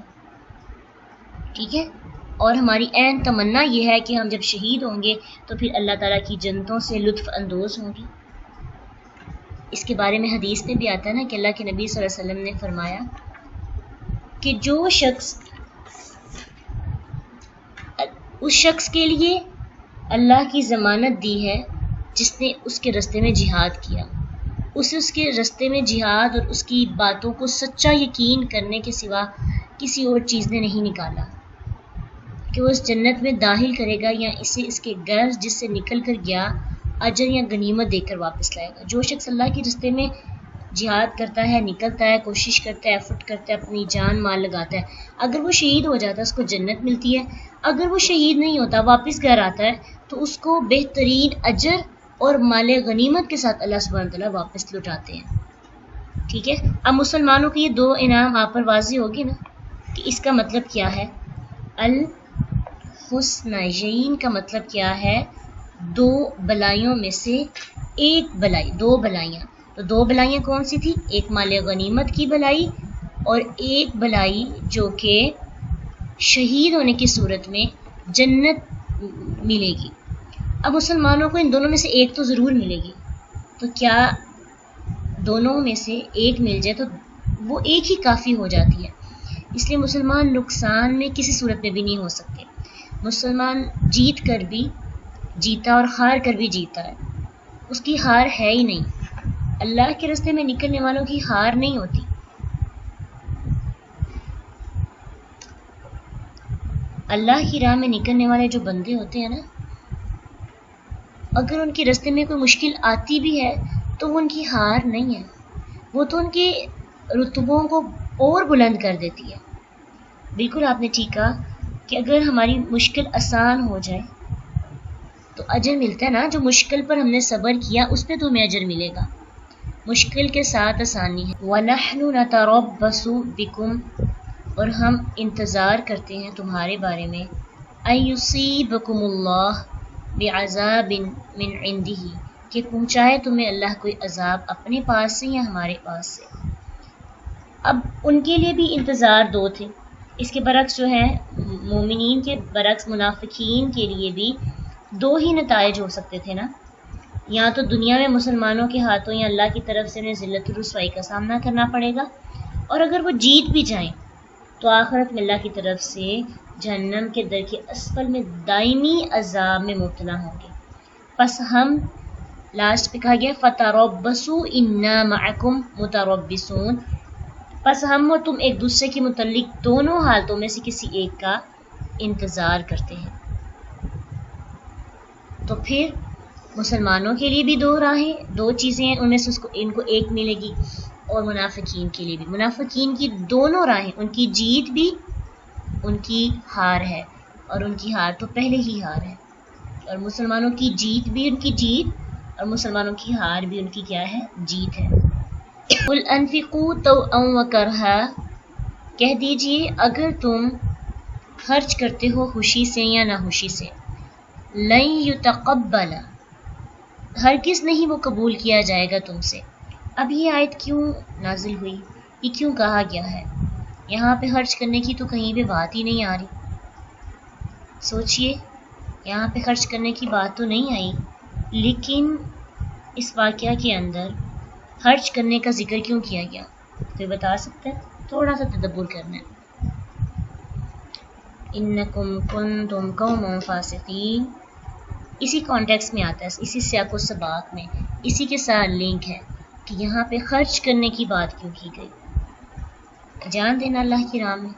ٹھیک ہے، اور ہماری عین تمنا یہ ہے کہ ہم جب شہید ہوں گے تو پھر اللہ تعالیٰ کی جنتوں سے لطف اندوز ہوں گے. اس کے بارے میں حدیث میں بھی آتا ہے نا کہ اللہ کے نبی صلی اللہ علیہ وسلم نے فرمایا کہ اس شخص کے لیے اللہ کی ضمانت دی ہے جس نے اس کے رستے میں جہاد کیا، اسے اس کے رستے میں جہاد اور اس کی باتوں کو سچا یقین کرنے کے سوا کسی اور چیز نے نہیں نکالا، کہ وہ اس جنت میں داخل کرے گا یا اسے اس کے گھر جس سے نکل کر گیا اجر یا غنیمت دے کر واپس لائے گا. جو شخص اللہ کے رستے میں جہاد کرتا ہے، نکلتا ہے، کوشش کرتا ہے، ایفرٹ کرتا ہے، اپنی جان مال لگاتا ہے، اگر وہ شہید ہو جاتا ہے اس کو جنت ملتی ہے. اگر وہ شہید نہیں ہوتا، واپس گھر آتا ہے تو اس کو بہترین اجر اور مال غنیمت کے ساتھ اللہ سبحانہ تعالیٰ واپس لوٹاتے ہیں. ٹھیک ہے، اب مسلمانوں کے یہ دو انعام آپ پر واضح ہوگی نا کہ اس کا مطلب کیا ہے. الحسنیین کا مطلب کیا ہے؟ دو بلائیوں میں سے ایک بلائی، دو بلائیاں. تو دو بلائیاں کون سی تھی؟ ایک مال غنیمت کی بلائی اور ایک بلائی جو کہ شہید ہونے کی صورت میں جنت ملے گی. اب مسلمانوں کو ان دونوں میں سے ایک تو ضرور ملے گی، تو کیا دونوں میں سے ایک مل جائے تو وہ ایک ہی کافی ہو جاتی ہے. اس لیے مسلمان نقصان میں کسی صورت میں بھی نہیں ہو سکتے. مسلمان جیت کر بھی جیتا اور ہار کر بھی جیتا ہے، اس کی ہار ہے ہی نہیں. اللہ کے راستے میں نکلنے والوں کی ہار نہیں ہوتی. اللہ کی راہ میں نکلنے والے جو بندے ہوتے ہیں نا، اگر ان کے راستے میں کوئی مشکل آتی بھی ہے تو وہ ان کی ہار نہیں ہے، وہ تو ان کے رتبوں کو اور بلند کر دیتی ہے۔ بالکل آپ نے ٹھیک کہا کہ اگر ہماری مشکل آسان ہو جائے تو اجر ملتا ہے نا، جو مشکل پر ہم نے صبر کیا اس پہ تو ہمیں اجر ملے گا، مشکل کے ساتھ آسانی ہے۔ وَنَحْنُ نَتَرَبَّصُ بِكُمْ، اور ہم انتظار کرتے ہیں تمہارے بارے میں، أَن يُصِيبَكُمُ اللَّهُ بِعَذَابٍ مِّنْ عِنْدِهِ، کہ پہنچائے تمہیں اللہ کوئی عذاب اپنے پاس سے یا ہمارے پاس سے۔ اب ان کے لیے بھی انتظار دو تھے، اس کے برعکس جو ہے مومنین کے برعکس منافقین کے لیے بھی دو ہی نتائج ہو سکتے تھے نا، یا تو دنیا میں مسلمانوں کے ہاتھوں یا اللہ کی طرف سے انہیں ذلت و رسوائی کا سامنا کرنا پڑے گا، اور اگر وہ جیت بھی جائیں تو آخرت میں اللہ کی طرف سے جہنم کے در کے اسفل میں دائمی عذاب میں مبتلا ہوں گے۔ پس ہم لاسٹ پہ کہا گیا فَتَرَبَّصُوا إِنَّا مَعَكُمْ مُتَرَبِّصُونَ، پس ہم اور تم ایک دوسرے کے متعلق دونوں حالتوں میں سے کسی ایک کا انتظار کرتے ہیں۔ تو پھر مسلمانوں کے لیے بھی دو راہیں، دو چیزیں ہیں، ان میں سے ان کو ایک ملے گی، اور منافقین کے لیے بھی، منافقین کی دونوں راہیں، ان کی جیت بھی ان کی ہار ہے، اور ان کی ہار تو پہلے ہی ہار ہے، اور مسلمانوں کی جیت بھی ان کی جیت، اور مسلمانوں کی ہار بھی ان کی کیا ہے؟ جیت ہے۔ قُلْ أَنفِقُوا طَوْعًا وَكَرْهًا، کہہ دیجئے اگر تم خرچ کرتے ہو خوشی سے یا ناخوشی سے، لَن يُتَقَبَّلَ، ہرگز نہیں وہ قبول کیا جائے گا تم سے۔ اب یہ آیت کیوں نازل ہوئی، یہ کیوں کہا گیا ہے؟ یہاں پہ خرچ کرنے کی تو کہیں پہ بات ہی نہیں آ رہی، سوچئے یہاں پہ خرچ کرنے کی بات تو نہیں آئی، لیکن اس واقعہ کے اندر خرچ کرنے کا ذکر کیوں کیا گیا؟ کوئی بتا سکتا ہے؟ تھوڑا سا تدبر کرنا ہے۔ اِنَّكُمْ كُنْتُمْ قَوْمًا فَاسِقِينَ، اسی کانٹیکس میں آتا ہے، اسی سیاق و سباق میں، اسی کے ساتھ لنک ہے کہ یہاں پہ خرچ کرنے کی بات کیوں کی گئی۔ جان دینا اللہ کی راہ میں،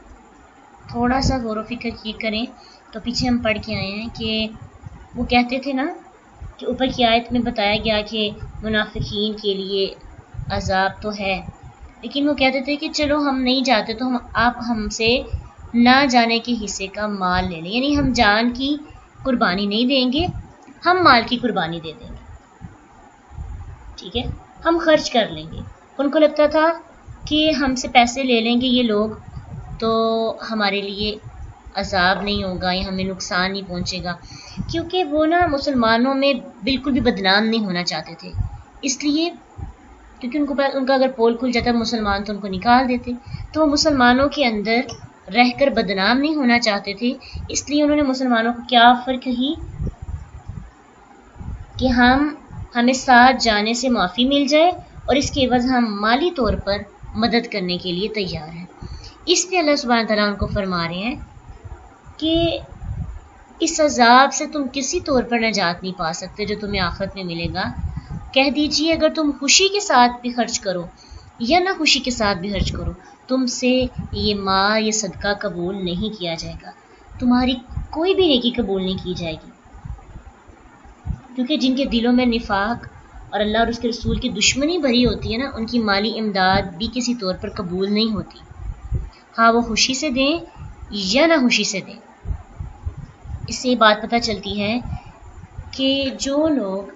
تھوڑا سا غور و فکر کی کریں تو پیچھے ہم پڑھ کے آئے ہیں کہ وہ کہتے تھے نا کہ اوپر کی آیت میں بتایا گیا کہ منافقین کے لیے عذاب تو ہے، لیکن وہ کہتے تھے کہ چلو ہم نہیں جاتے تو آپ ہم سے نہ جانے کے حصے کا مال لے لیں، یعنی ہم جان کی قربانی نہیں دیں گے، ہم مال کی قربانی دے دیں گے، ٹھیک ہے، ہم خرچ کر لیں گے۔ ان کو لگتا تھا کہ ہم سے پیسے لے لیں گے یہ لوگ تو ہمارے لیے عذاب نہیں ہوگا یا ہمیں نقصان نہیں پہنچے گا، کیونکہ وہ نا مسلمانوں میں بالکل بھی بدنام نہیں ہونا چاہتے تھے، اس لیے کیونکہ ان کا اگر پول کھل جاتا مسلمان تو ان کو نکال دیتے، تو وہ مسلمانوں کے اندر رہ کر بدنام نہیں ہونا چاہتے تھے، اس لیے انہوں نے مسلمانوں کو کیا آفر کہی کہ ہمیں ساتھ جانے سے معافی مل جائے اور اس کے عوض ہم مالی طور پر مدد کرنے کے لیے تیار ہیں۔ اس پہ اللہ سبحانہ تعالیٰ ان کو فرما رہے ہیں کہ اس عذاب سے تم کسی طور پر نجات نہیں پا سکتے جو تمہیں آخرت میں ملے گا۔ کہہ دیجئے اگر تم خوشی کے ساتھ بھی خرچ کرو یا نہ خوشی کے ساتھ بھی خرچ کرو، تم سے یہ مال یہ صدقہ قبول نہیں کیا جائے گا، تمہاری کوئی بھی نیکی قبول نہیں کی جائے گی، کیونکہ جن کے دلوں میں نفاق اور اللہ اور اس کے رسول کی دشمنی بھری ہوتی ہے نا، ان کی مالی امداد بھی کسی طور پر قبول نہیں ہوتی، ہاں وہ خوشی سے دیں یا نہ خوشی سے دیں۔ اس سے یہ بات پتہ چلتی ہے کہ جو لوگ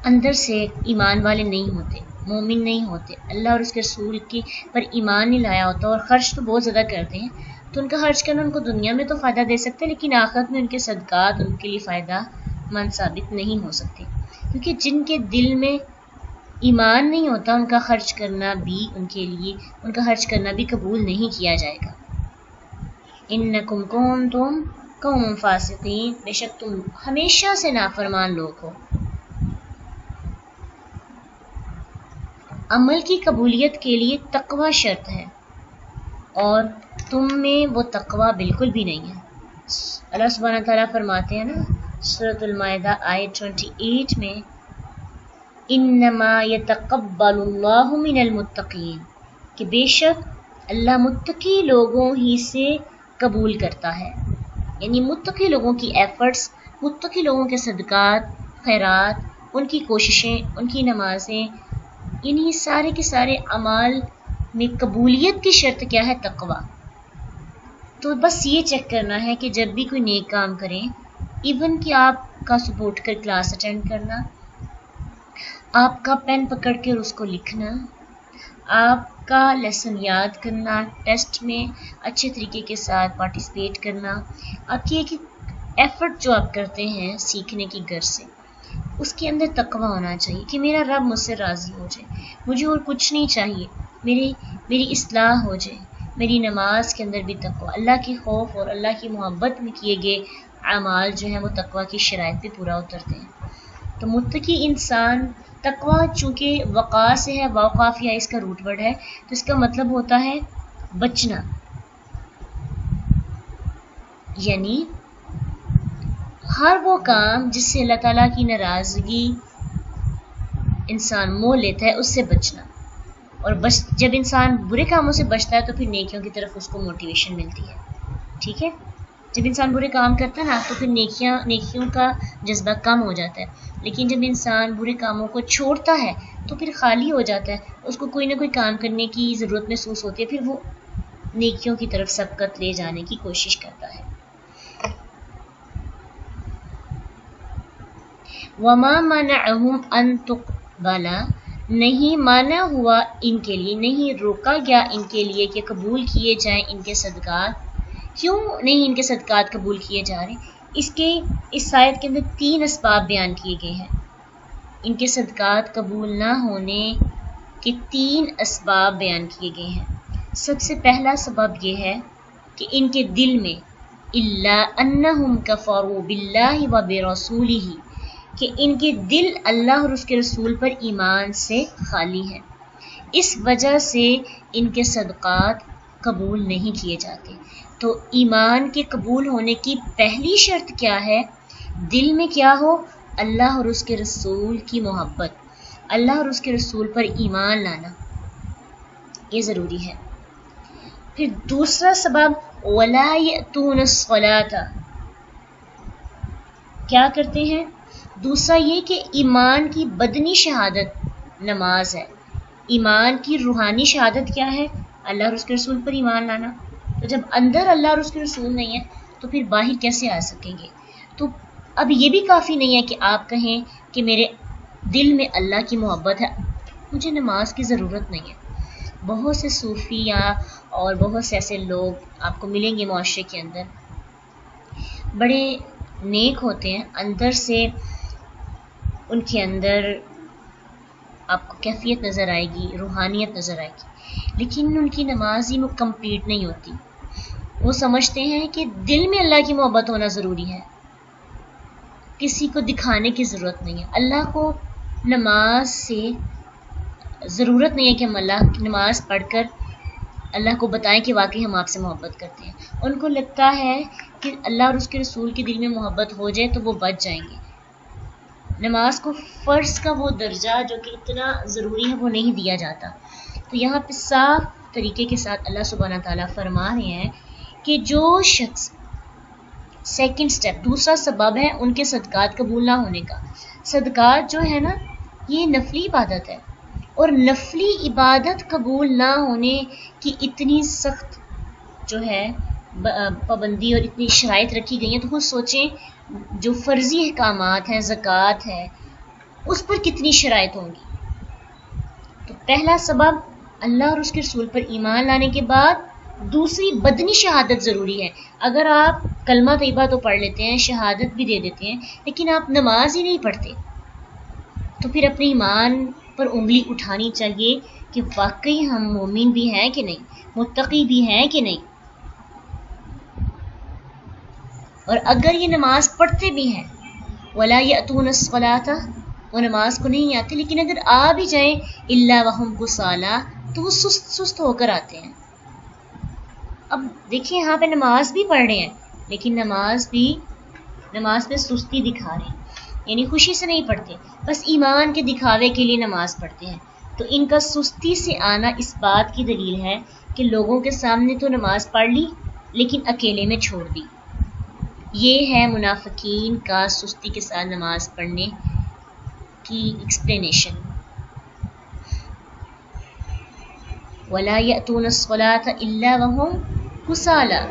اندر سے ایمان والے نہیں ہوتے، مومن نہیں ہوتے، اللہ اور اس کے رسول کی پر ایمان نہیں لایا ہوتا اور خرچ تو بہت زیادہ کرتے ہیں، تو ان کا خرچ کرنا ان کو دنیا میں تو فائدہ دے سکتے ہیں، لیکن آخرت میں ان کے صدقات ان کے لیے فائدہ مند ثابت نہیں ہو سکتے، کیونکہ جن کے دل میں ایمان نہیں ہوتا ان کا خرچ کرنا بھی ان کا خرچ کرنا بھی قبول نہیں کیا جائے گا۔ انکم کنتم قوم فاسقین، بے شک تم ہمیشہ سے نافرمان لوگ ہو۔ عمل کی قبولیت کے لیے تقوی شرط ہے اور تم میں وہ تقوی بالکل بھی نہیں ہے۔ اللہ سبحانہ تعالیٰ فرماتے ہیں نا سورۃ المائدہ آیت 28 میں، انما یتقبل اللہ من المتقین، کہ بے شک اللہ متقی لوگوں ہی سے قبول کرتا ہے، یعنی متقی لوگوں کی ایفرٹس، متقی لوگوں کے صدقات، خیرات، ان کی کوششیں، ان کی نمازیں، یعنی سارے کے سارے اعمال میں قبولیت کی شرط کیا ہے؟ تقوی۔ تو بس یہ چیک کرنا ہے کہ جب بھی کوئی نیک کام کریں، ایون کہ آپ کا صبح اٹھ کر کلاس اٹینڈ کرنا، آپ کا پین پکڑ کر اس کو لکھنا، آپ کا لیسن یاد کرنا، ٹیسٹ میں اچھے طریقے کے ساتھ پارٹیسپیٹ کرنا، آپ کی ایک ایفرٹ جو آپ کرتے ہیں سیکھنے کی غرض سے، اس کے اندر تقوی ہونا چاہیے کہ میرا رب مجھ سے راضی ہو جائے، مجھے اور کچھ نہیں چاہیے، میری اصلاح ہو جائے، میری نماز کے اندر بھی تقوی، اللہ کی خوف اور اللہ کی محبت میں کیے گئے اعمال جو ہیں وہ تقوی کی شرائط پہ پورا اترتے ہیں۔ تو متقی انسان، تقوی چونکہ وقا سے ہے، واقافیہ اس کا روٹ ورڈ ہے، تو اس کا مطلب ہوتا ہے بچنا، یعنی ہر وہ کام جس سے اللہ تعالیٰ کی ناراضگی انسان مول لیتا ہے اس سے بچنا، اور جب انسان برے کاموں سے بچتا ہے تو پھر نیکیوں کی طرف اس کو موٹیویشن ملتی ہے، ٹھیک ہے؟ جب انسان برے کام کرتا ہے نا تو پھر نیکیوں کا جذبہ کم ہو جاتا ہے، لیکن جب انسان برے کاموں کو چھوڑتا ہے تو پھر خالی ہو جاتا ہے، اس کو کوئی نہ کوئی کام کرنے کی ضرورت محسوس ہوتی ہے، پھر وہ نیکیوں کی طرف سبقت لے جانے کی کوشش کرتا ہے۔ وما منعهم ان تقبل، نہیں مانا ہوا ان کے لیے، نہیں روکا گیا ان کے لیے کہ قبول کیے جائیں ان کے صدقات۔ کیوں نہیں ان کے صدقات قبول کیے جا رہے؟ اس آیت کے اندر 3 اسباب بیان کیے گئے ہیں، ان کے صدقات قبول نہ ہونے کے 3 اسباب بیان کیے گئے ہیں۔ سب سے پہلا سبب یہ ہے کہ ان کے دل میں الا انہم کفروا باللہ و برسولہ، کہ ان کے دل اللہ اور اس کے رسول پر ایمان سے خالی ہیں، اس وجہ سے ان کے صدقات قبول نہیں کیے جاتے۔ تو ایمان کے قبول ہونے کی پہلی شرط کیا ہے؟ دل میں کیا ہو؟ اللہ اور اس کے رسول کی محبت، اللہ اور اس کے رسول پر ایمان لانا، یہ ضروری ہے۔ پھر دوسرا سبب وَلَا يَأْتُونَ الصَّلَاةَ، کیا کرتے ہیں؟ دوسرا یہ کہ ایمان کی بدنی شہادت نماز ہے، ایمان کی روحانی شہادت کیا ہے؟ اللہ اور اس کے رسول پر ایمان لانا۔ تو جب اندر اللہ اور اس کے رسول نہیں ہے تو پھر باہر کیسے آ سکیں گے؟ تو اب یہ بھی کافی نہیں ہے کہ آپ کہیں کہ میرے دل میں اللہ کی محبت ہے، مجھے نماز کی ضرورت نہیں ہے۔ بہت سے صوفیہ اور بہت سے ایسے لوگ آپ کو ملیں گے معاشرے کے اندر، بڑے نیک ہوتے ہیں، اندر سے ان کے اندر آپ کو کیفیت نظر آئے گی، روحانیت نظر آئے گی، لیکن ان کی نماز ہی کمپلیٹ نہیں ہوتی۔ وہ سمجھتے ہیں کہ دل میں اللہ کی محبت ہونا ضروری ہے، کسی کو دکھانے کی ضرورت نہیں ہے۔ اللہ کو نماز سے ضرورت نہیں ہے کہ ہم اللہ کی نماز پڑھ کر اللہ کو بتائیں کہ واقعی ہم آپ سے محبت کرتے ہیں۔ ان کو لگتا ہے کہ اللہ اور اس کے رسول کے دل میں محبت ہو جائے تو وہ بچ جائیں گے۔ نماز کو فرض کا وہ درجہ جو کہ اتنا ضروری ہے وہ نہیں دیا جاتا۔ تو یہاں پہ صاف طریقے کے ساتھ اللہ سبحانہ تعالیٰ فرما رہے ہیں کہ جو شخص سیکنڈ سٹیپ، دوسرا سبب ہے ان کے صدقات قبول نہ ہونے کا۔ صدقات جو ہے نا یہ نفلی عبادت ہے، اور نفلی عبادت قبول نہ ہونے کی اتنی سخت جو ہے پابندی اور اتنی شرائط رکھی گئی ہیں، تو خود سوچیں جو فرضی احکامات ہیں، زکوٰۃ ہے، اس پر کتنی شرائط ہوں گی۔ تو پہلا سبب اللہ اور اس کے رسول پر ایمان لانے کے بعد دوسری بدنی شہادت ضروری ہے۔ اگر آپ کلمہ طیبہ تو پڑھ لیتے ہیں، شہادت بھی دے دیتے ہیں، لیکن آپ نماز ہی نہیں پڑھتے، تو پھر اپنے ایمان پر انگلی اٹھانی چاہیے کہ واقعی ہم مومن بھی ہیں کہ نہیں، متقی بھی ہیں کہ نہیں۔ اور اگر یہ نماز پڑھتے بھی ہیں وَلَا يَأْتُونَ الصَّلَاةَ، وہ نماز کو نہیں آتے، لیکن اگر آ بھی جائیں إِلَّا وَهُمْ كُسَالَىٰ، تو وہ سست ہو کر آتے ہیں۔ اب دیکھیں یہاں پہ نماز بھی پڑھ رہے ہیں لیکن نماز میں سستی دکھا رہے ہیں، یعنی خوشی سے نہیں پڑھتے، بس ایمان کے دکھاوے کے لیے نماز پڑھتے ہیں تو ان کا سستی سے آنا اس بات کی دلیل ہے کہ لوگوں کے سامنے تو نماز پڑھ لی لیکن اکیلے میں چھوڑ دی. یہ ہے منافقین کا سستی کے ساتھ نماز پڑھنے کی ایکسپلینیشن. وَلَا يَأْتُونَ الصَّلَاةَ إِلَّا وَهُمْ كُسَالَىٰ،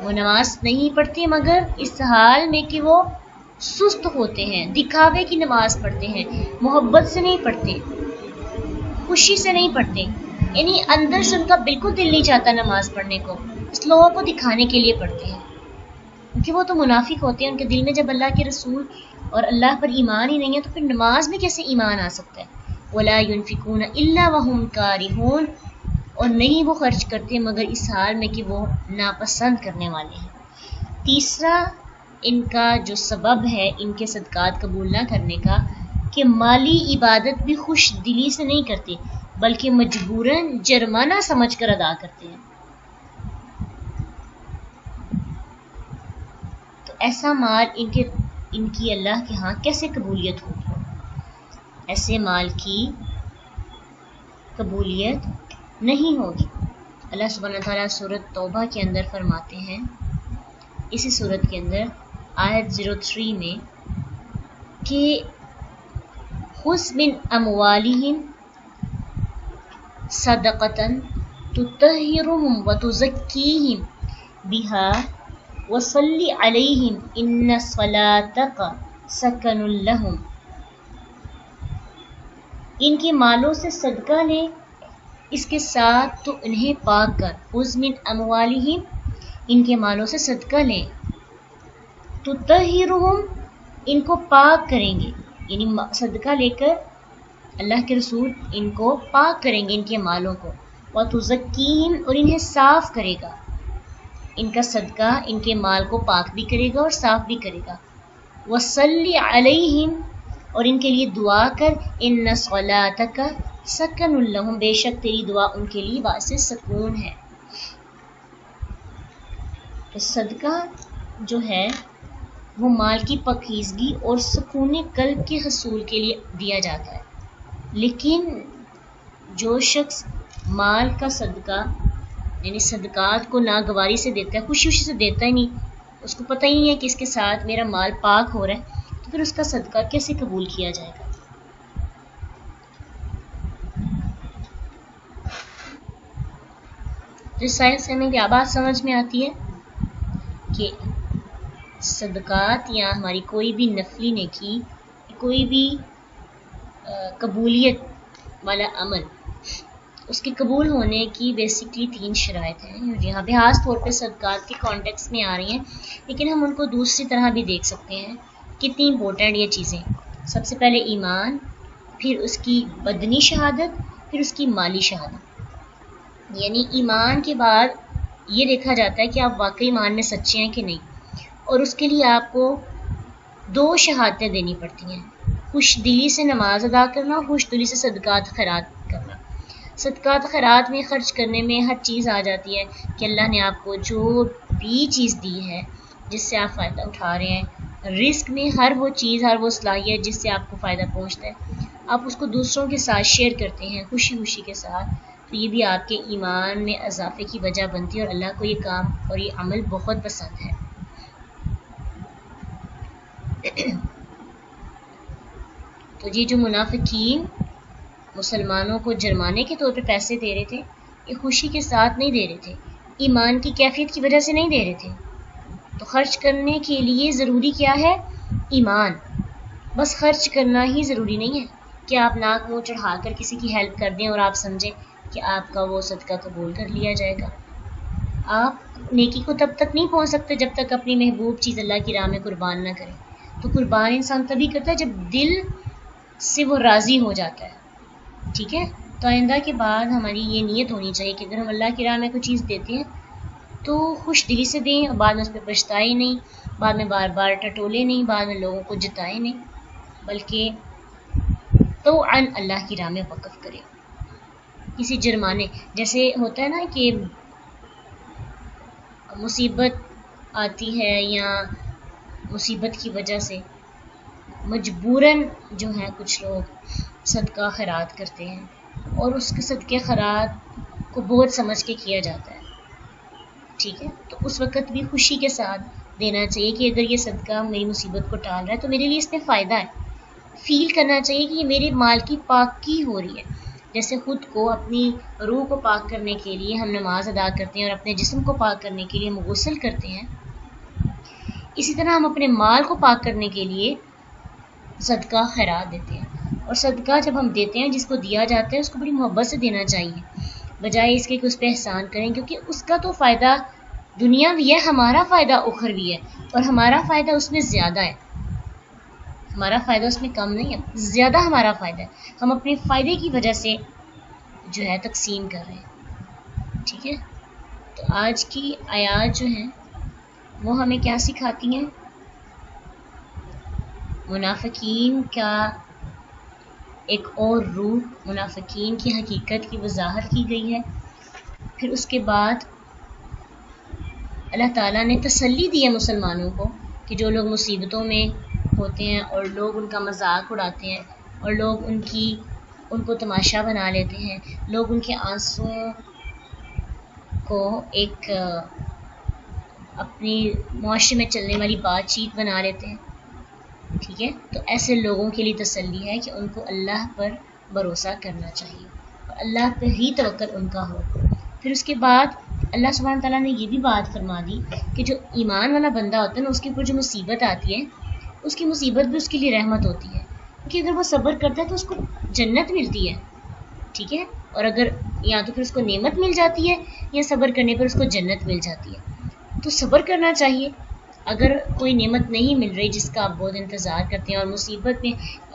وہ نماز نہیں پڑھتے مگر اس حال میں کہ وہ سست ہوتے ہیں، دکھاوے کی نماز پڑھتے ہیں، محبت سے نہیں پڑھتے، خوشی سے نہیں پڑھتے، یعنی اندر سے ان کا بالکل دل نہیں چاہتا نماز پڑھنے کو، اس لوگوں کو دکھانے کے لیے پڑھتے ہیں، کیونکہ وہ تو منافق ہوتے ہیں. ان کے دل میں جب اللہ کے رسول اور اللہ پر ایمان ہی نہیں ہے تو پھر نماز میں کیسے ایمان آ سکتا ہے. وَلَا يُنْفِقُونَ إِلَّا وَهُمْ كَارِهُونَ، اور نہیں وہ خرچ کرتے مگر اس حال میں کہ وہ ناپسند کرنے والے ہیں. تیسرا ان کا جو سبب ہے ان کے صدقات قبول نہ کرنے کا کہ مالی عبادت بھی خوش دلی سے نہیں کرتے بلکہ مجبوراً جرمانہ سمجھ کر ادا کرتے ہیں. تو ایسا مال ان کی اللہ کے ہاں کیسے قبولیت ہوگی؟ ایسے مال کی قبولیت نہیں ہوگی. اللہ سبحانہ تعالیٰ سورۃ توبہ کے اندر فرماتے ہیں، اسی سورت کے اندر آیت 03 میں کہ خذ من اموالہم صدقۃ تطہرہم وتزکیہم بہا وصلی علیہم ان صلاتک سکن لہم. ان کے مالوں سے صدقہ لے، اس کے ساتھ تو انہیں پاک کر. خذ من اموالہم، ان کے مالوں سے صدقہ لیں، تطہرہم، ان کو پاک کریں گے، یعنی صدقہ لے کر اللہ کے رسول ان کو پاک کریں گے ان کے مالوں کو. وتزکیہم، اور انہیں صاف کرے گا. ان کا صدقہ ان کے مال کو پاک بھی کرے گا اور صاف بھی کرے گا. وصلی علیہم، اور ان کے لیے دعا کر. ان صلاتک سکن لہم، بے شک تیری دعا ان کے لیے باعث سکون ہے. تو صدقہ جو ہے وہ مال کی پاکیزگی اور سکون قلب کے حصول کے لیے دیا جاتا ہے. لیکن جو شخص مال کا صدقہ یعنی صدقات کو ناگواری سے دیتا ہے، خوشی سے دیتا ہی نہیں، اس کو پتہ ہی نہیں ہے کہ اس کے ساتھ میرا مال پاک ہو رہا ہے، تو پھر اس کا صدقہ کیسے قبول کیا جائے گا؟ جس سائنس سے ہمیں کیا بات سمجھ میں آتی ہے کہ صدقات یا ہماری کوئی بھی نفلی نیکی، کوئی بھی قبولیت والا عمل، اس کے قبول ہونے کی بیسکلی 3 شرائط ہیں. یہاں پہ خاص طور پہ صدقات کے کانٹیکس میں آ رہی ہیں، لیکن ہم ان کو دوسری طرح بھی دیکھ سکتے ہیں. کتنی امپورٹنٹ یہ چیزیں. سب سے پہلے ایمان، پھر اس کی بدنی شہادت، پھر اس کی مالی شہادت. یعنی ایمان کے بعد یہ دیکھا جاتا ہے کہ آپ واقعی ایمان میں سچے ہیں کہ نہیں، اور اس کے لیے آپ کو 2 شہادتیں دینی پڑتی ہیں. خوش دلی سے نماز ادا کرنا اور خوش دلی سے صدقات خیرات کرنا. صدقات خیرات میں خرچ کرنے میں ہر چیز آ جاتی ہے کہ اللہ نے آپ کو جو بھی چیز دی ہے جس سے آپ فائدہ اٹھا رہے ہیں، رزق میں ہر وہ چیز، ہر وہ صلاحیت جس سے آپ کو فائدہ پہنچتا ہے، آپ اس کو دوسروں کے ساتھ شیئر کرتے ہیں خوشی کے ساتھ، تو یہ بھی آپ کے ایمان میں اضافے کی وجہ بنتی ہے، اور اللہ کو یہ کام اور یہ عمل بہت پسند ہے. تو یہ جو منافقین مسلمانوں کو جرمانے کے طور پہ پیسے دے رہے تھے، یہ خوشی کے ساتھ نہیں دے رہے تھے، ایمان کی کیفیت کی وجہ سے نہیں دے رہے تھے. تو خرچ کرنے کے لیے ضروری کیا ہے؟ ایمان. بس خرچ کرنا ہی ضروری نہیں ہے کہ آپ ناک منہ چڑھا کر کسی کی ہیلپ کر دیں اور آپ سمجھیں کہ آپ کا وہ صدقہ قبول کر لیا جائے گا. آپ نیکی کو تب تک نہیں پہنچ سکتے جب تک اپنی محبوب چیز اللہ کی راہ میں قربان نہ کریں. تو قربان انسان تبھی کرتا ہے جب دل سے وہ راضی ہو جاتا ہے. ٹھیک ہے، تو آئندہ کے بعد ہماری یہ نیت ہونی چاہیے کہ اگر ہم اللہ کی راہ میں کوئی چیز دیتے ہیں تو خوش دلی سے دیں، اور بعد میں اس پہ پچھتائے نہیں، بعد میں بار بار ٹٹولے نہیں، بعد میں لوگوں کو جتائے نہیں، بلکہ تو اللہ کی راہ میں وقف کرے. کسی جرمانے جیسے ہوتا ہے نا کہ مصیبت آتی ہے یا مصیبت کی وجہ سے مجبوراً جو ہے کچھ لوگ صدقہ خیرات کرتے ہیں اور اس کے صدقے خیرات کو بہت سمجھ کے کیا جاتا ہے، ٹھیک ہے، تو اس وقت بھی خوشی کے ساتھ دینا چاہیے کہ اگر یہ صدقہ میری مصیبت کو ٹال رہا ہے تو میرے لیے اس میں فائدہ ہے، فیل کرنا چاہیے کہ یہ میرے مال کی پاکی ہو رہی ہے. جیسے خود کو اپنی روح کو پاک کرنے کے لیے ہم نماز ادا کرتے ہیں اور اپنے جسم کو پاک کرنے کے لیے ہم غسل کرتے ہیں، اسی طرح ہم اپنے مال کو پاک کرنے کے لیے صدقہ خیرات دیتے ہیں. اور صدقہ جب ہم دیتے ہیں، جس کو دیا جاتا ہے اس کو بڑی محبت سے دینا چاہیے، بجائے اس کے کہ اس پہ احسان کریں، کیونکہ اس کا تو فائدہ دنیا بھی ہے، ہمارا فائدہ اخروی ہے، اور ہمارا فائدہ اس میں زیادہ ہے، ہمارا فائدہ اس میں کم نہیں ہے، زیادہ ہمارا فائدہ ہے. ہم اپنے فائدے کی وجہ سے جو ہے تقسیم کر رہے ہیں، ٹھیک ہے. تو آج کی آیات جو ہیں وہ ہمیں کیا سکھاتی ہیں؟ منافقین کا ایک اور روح، منافقین کی حقیقت کی وضاحت کی گئی ہے. پھر اس کے بعد اللہ تعالیٰ نے تسلی دی ہے مسلمانوں کو کہ جو لوگ مصیبتوں میں ہوتے ہیں اور لوگ ان کا مذاق اڑاتے ہیں اور لوگ ان کو تماشا بنا لیتے ہیں، لوگ ان کے آنسوؤں کو ایک اپنی معاشرے میں چلنے والی بات چیت بنا لیتے ہیں، ٹھیک ہے. تو ایسے لوگوں کے لیے تسلی ہے کہ ان کو اللہ پر بھروسہ کرنا چاہیے اور اللہ پہ ہی توکل ان کا ہو. پھر اس کے بعد اللہ سبحانہ تعالیٰ نے یہ بھی بات فرما دی کہ جو ایمان والا بندہ ہوتا ہے نا، اس کے اوپر جو مصیبت آتی ہے، اس کی مصیبت بھی اس کے لیے رحمت ہوتی ہے، کیونکہ اگر وہ صبر کرتا ہے تو اس کو جنت ملتی ہے، ٹھیک ہے. اور اگر یا تو پھر اس کو نعمت مل جاتی ہے یا صبر کرنے پر اس کو جنت مل جاتی ہے. تو صبر کرنا چاہیے. اگر کوئی نعمت نہیں مل رہی جس کا آپ بہت انتظار کرتے ہیں اور مصیبت میں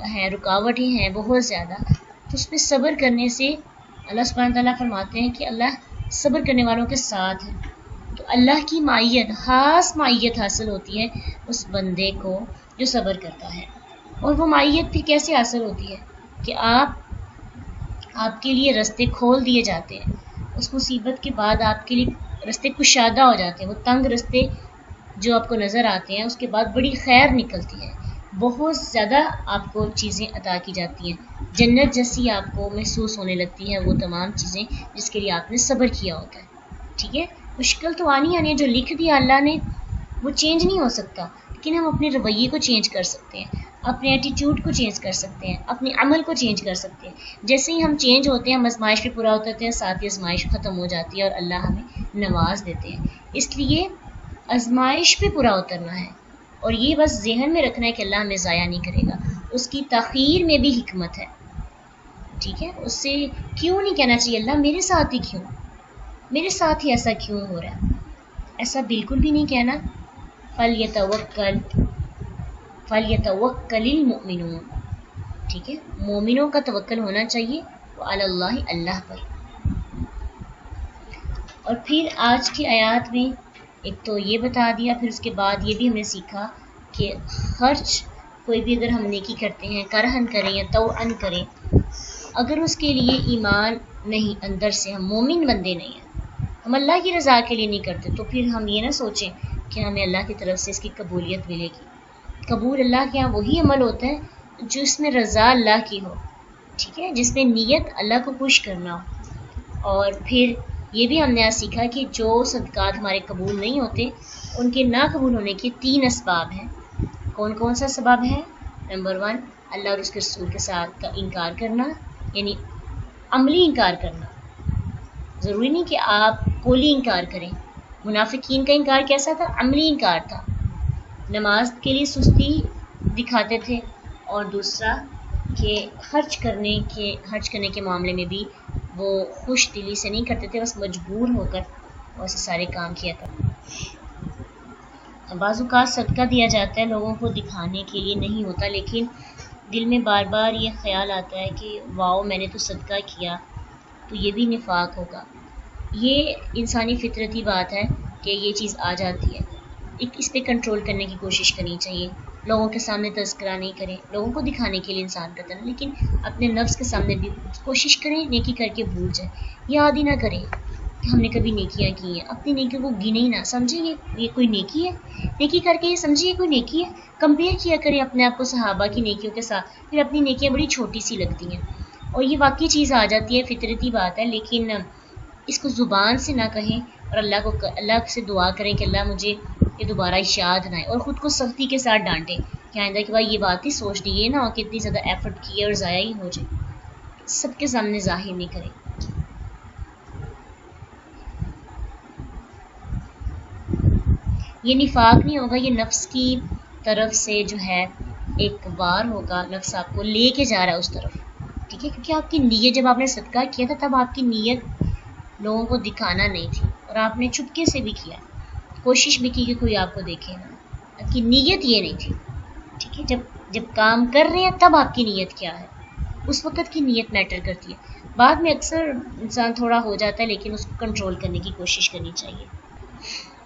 ہیں، رکاوٹیں ہیں بہت زیادہ، تو اس پہ صبر کرنے سے اللہ سبحانہ تعالیٰ فرماتے ہیں کہ اللہ صبر کرنے والوں کے ساتھ ہے. تو اللہ کی معیت، خاص معیت حاصل ہوتی ہے اس بندے کو جو صبر کرتا ہے. اور وہ معیت پھر کیسے حاصل ہوتی ہے؟ کہ آپ کے لیے رستے کھول دیے جاتے ہیں، اس مصیبت کے بعد آپ کے لیے رستے کشادہ ہو جاتے ہیں. وہ تنگ رستے جو آپ کو نظر آتے ہیں اس کے بعد بڑی خیر نکلتی ہے، بہت زیادہ آپ کو چیزیں عطا کی جاتی ہیں، جنت جیسی آپ کو محسوس ہونے لگتی ہے وہ تمام چیزیں جس کے لیے آپ نے صبر کیا ہوتا ہے، ٹھیک ہے. مشکل تو آنی ہے، جو لکھ دیا اللہ نے وہ چینج نہیں ہو سکتا، لیکن ہم اپنے رویے کو چینج کر سکتے ہیں، اپنے ایٹیٹیوڈ کو چینج کر سکتے ہیں، اپنے عمل کو چینج کر سکتے ہیں. جیسے ہی ہم چینج ہوتے ہیں، ہم آزمائش پہ پورا اترتے ہیں، ساتھ ہی آزمائش ختم ہو جاتی ہے اور اللہ ہمیں نواز دیتے ہیں. اس لیے آزمائش پہ پورا اترنا ہے، اور یہ بس ذہن میں رکھنا ہے کہ اللہ ہمیں ضائع نہیں کرے گا. اس کی تاخیر میں بھی حکمت ہے، ٹھیک ہے. اس سے کیوں نہیں کہنا چاہیے اللہ میرے ساتھ ہی کیوں، میرے ساتھ ہی ایسا کیوں ہو رہا ہے، ایسا بالکل بھی نہیں کہنا. فَلْيَتَوَكَّلِ الْمُؤْمِنُونَ، ٹھیک ہے. مومنوں کا توکل ہونا چاہیے وعلی اللہ، اللہ پر. اور پھر آج کی آیات میں ایک تو یہ بتا دیا، پھر اس کے بعد یہ بھی ہم نے سیکھا کہ خرچ کوئی بھی اگر ہم نیکی کرتے ہیں، کرہن کریں یا توأن کریں، اگر اس کے لیے ایمان نہیں، اندر سے ہم مومن بندے نہیں ہیں، ہم اللہ کی رضا کے لیے نہیں کرتے، تو پھر ہم یہ نہ سوچیں کہ ہمیں اللہ کی طرف سے اس کی قبولیت ملے گی. قبول اللہ کے یہاں وہی عمل ہوتا ہے جس میں رضا اللہ کی ہو، ٹھیک ہے، جس میں نیت اللہ کو خوش کرنا ہو. اور پھر یہ بھی ہم نے آج سیکھا کہ جو صدقات ہمارے قبول نہیں ہوتے ان کے نہ قبول ہونے کے 3 اسباب ہیں. کون کون سا سبب ہے؟ نمبر 1، اللہ اور اس کے رسول کے ساتھ کا انکار کرنا، یعنی عملی انکار کرنا. ضروری نہیں کہ آپ قولی انکار کریں. منافقین کا انکار کیسا تھا؟ عملی انکار تھا، نماز کے لیے سستی دکھاتے تھے، اور دوسرا کہ خرچ کرنے کے معاملے میں بھی وہ خوش دلی سے نہیں کرتے تھے، بس مجبور ہو کر ویسے سارے کام کیا کرتے. بعض اوقات صدقہ دیا جاتا ہے لوگوں کو دکھانے کے لیے، نہیں ہوتا، لیکن دل میں بار بار یہ خیال آتا ہے کہ واؤ میں نے تو صدقہ کیا، تو یہ بھی نفاق ہوگا. یہ انسانی فطرتی بات ہے کہ یہ چیز آ جاتی ہے. اس پہ کنٹرول کرنے کی کوشش کرنی چاہیے. لوگوں کے سامنے تذکرہ نہیں کریں، لوگوں کو دکھانے کے لیے انسان کرتا ہے، لیکن اپنے نفس کے سامنے بھی کوشش کریں نیکی کر کے بھول جائیں، یاد ہی نہ کریں. کہ ہم نے کبھی نیکیاں کی ہیں، اپنی نیکیوں کو گنے ہی نہ، سمجھیں یہ کوئی نیکی ہے، نیکی کر کے یہ سمجھیں یہ کوئی نیکی ہے، کمپیئر کیا کریں اپنے آپ کو صحابہ کی نیکیوں کے ساتھ، پھر اپنی نیکیاں بڑی چھوٹی سی لگتی ہیں، اور یہ واقعی چیز آ جاتی ہے، فطرتی بات ہے، لیکن اس کو زبان سے نہ کہیں، اور اللہ سے دعا کریں کہ اللہ مجھے یہ دوبارہ یاد نہ آئے، اور خود کو سختی کے ساتھ ڈانٹیں کہ آئندہ کہ بھائی یہ بات ہی سوچ دی، یہ نہ ہو کہ اتنی زیادہ ایفرٹ کی اور ضائع ہی ہو جائے، سب کے سامنے ظاہر نہیں کریں۔ یہ نفاق نہیں ہوگا، یہ نفس کی طرف سے جو ہے ایک وار ہوگا، نفس آپ کو لے کے جا رہا ہے اس طرف، ٹھیک ہے، کیونکہ آپ کی نیت، جب آپ نے صدقہ کیا تھا تب آپ کی نیت لوگوں کو دکھانا نہیں تھی، اور آپ نے چپکے سے بھی کیا، کوشش بھی کی کہ کوئی آپ کو دیکھے نا، آپ کی نیت یہ نہیں تھی، ٹھیک ہے، جب کام کر رہے ہیں تب آپ کی نیت کیا ہے، اس وقت کی نیت میٹر کرتی ہے، بعد میں اکثر انسان تھوڑا ہو جاتا ہے لیکن اس کو کنٹرول کرنے کی کوشش کرنی چاہیے۔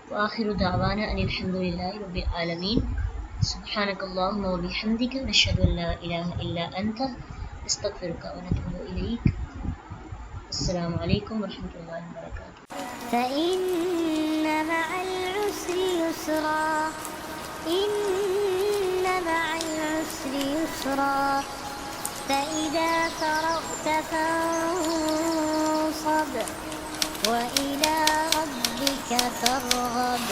وآخر دعوانا ان الحمد للہ رب العالمین، سبحانک اللہم وبحمدک، نشہد ان لا الہ الا انت، نستغفرک ونتوب الیک۔ السلام علیکم ورحمۃ اللہ وبرکاتہ۔ فإن مع العسر يسرا إن مع العسر يسرا فإذا فرغت فانصب وإلى ربك فارغب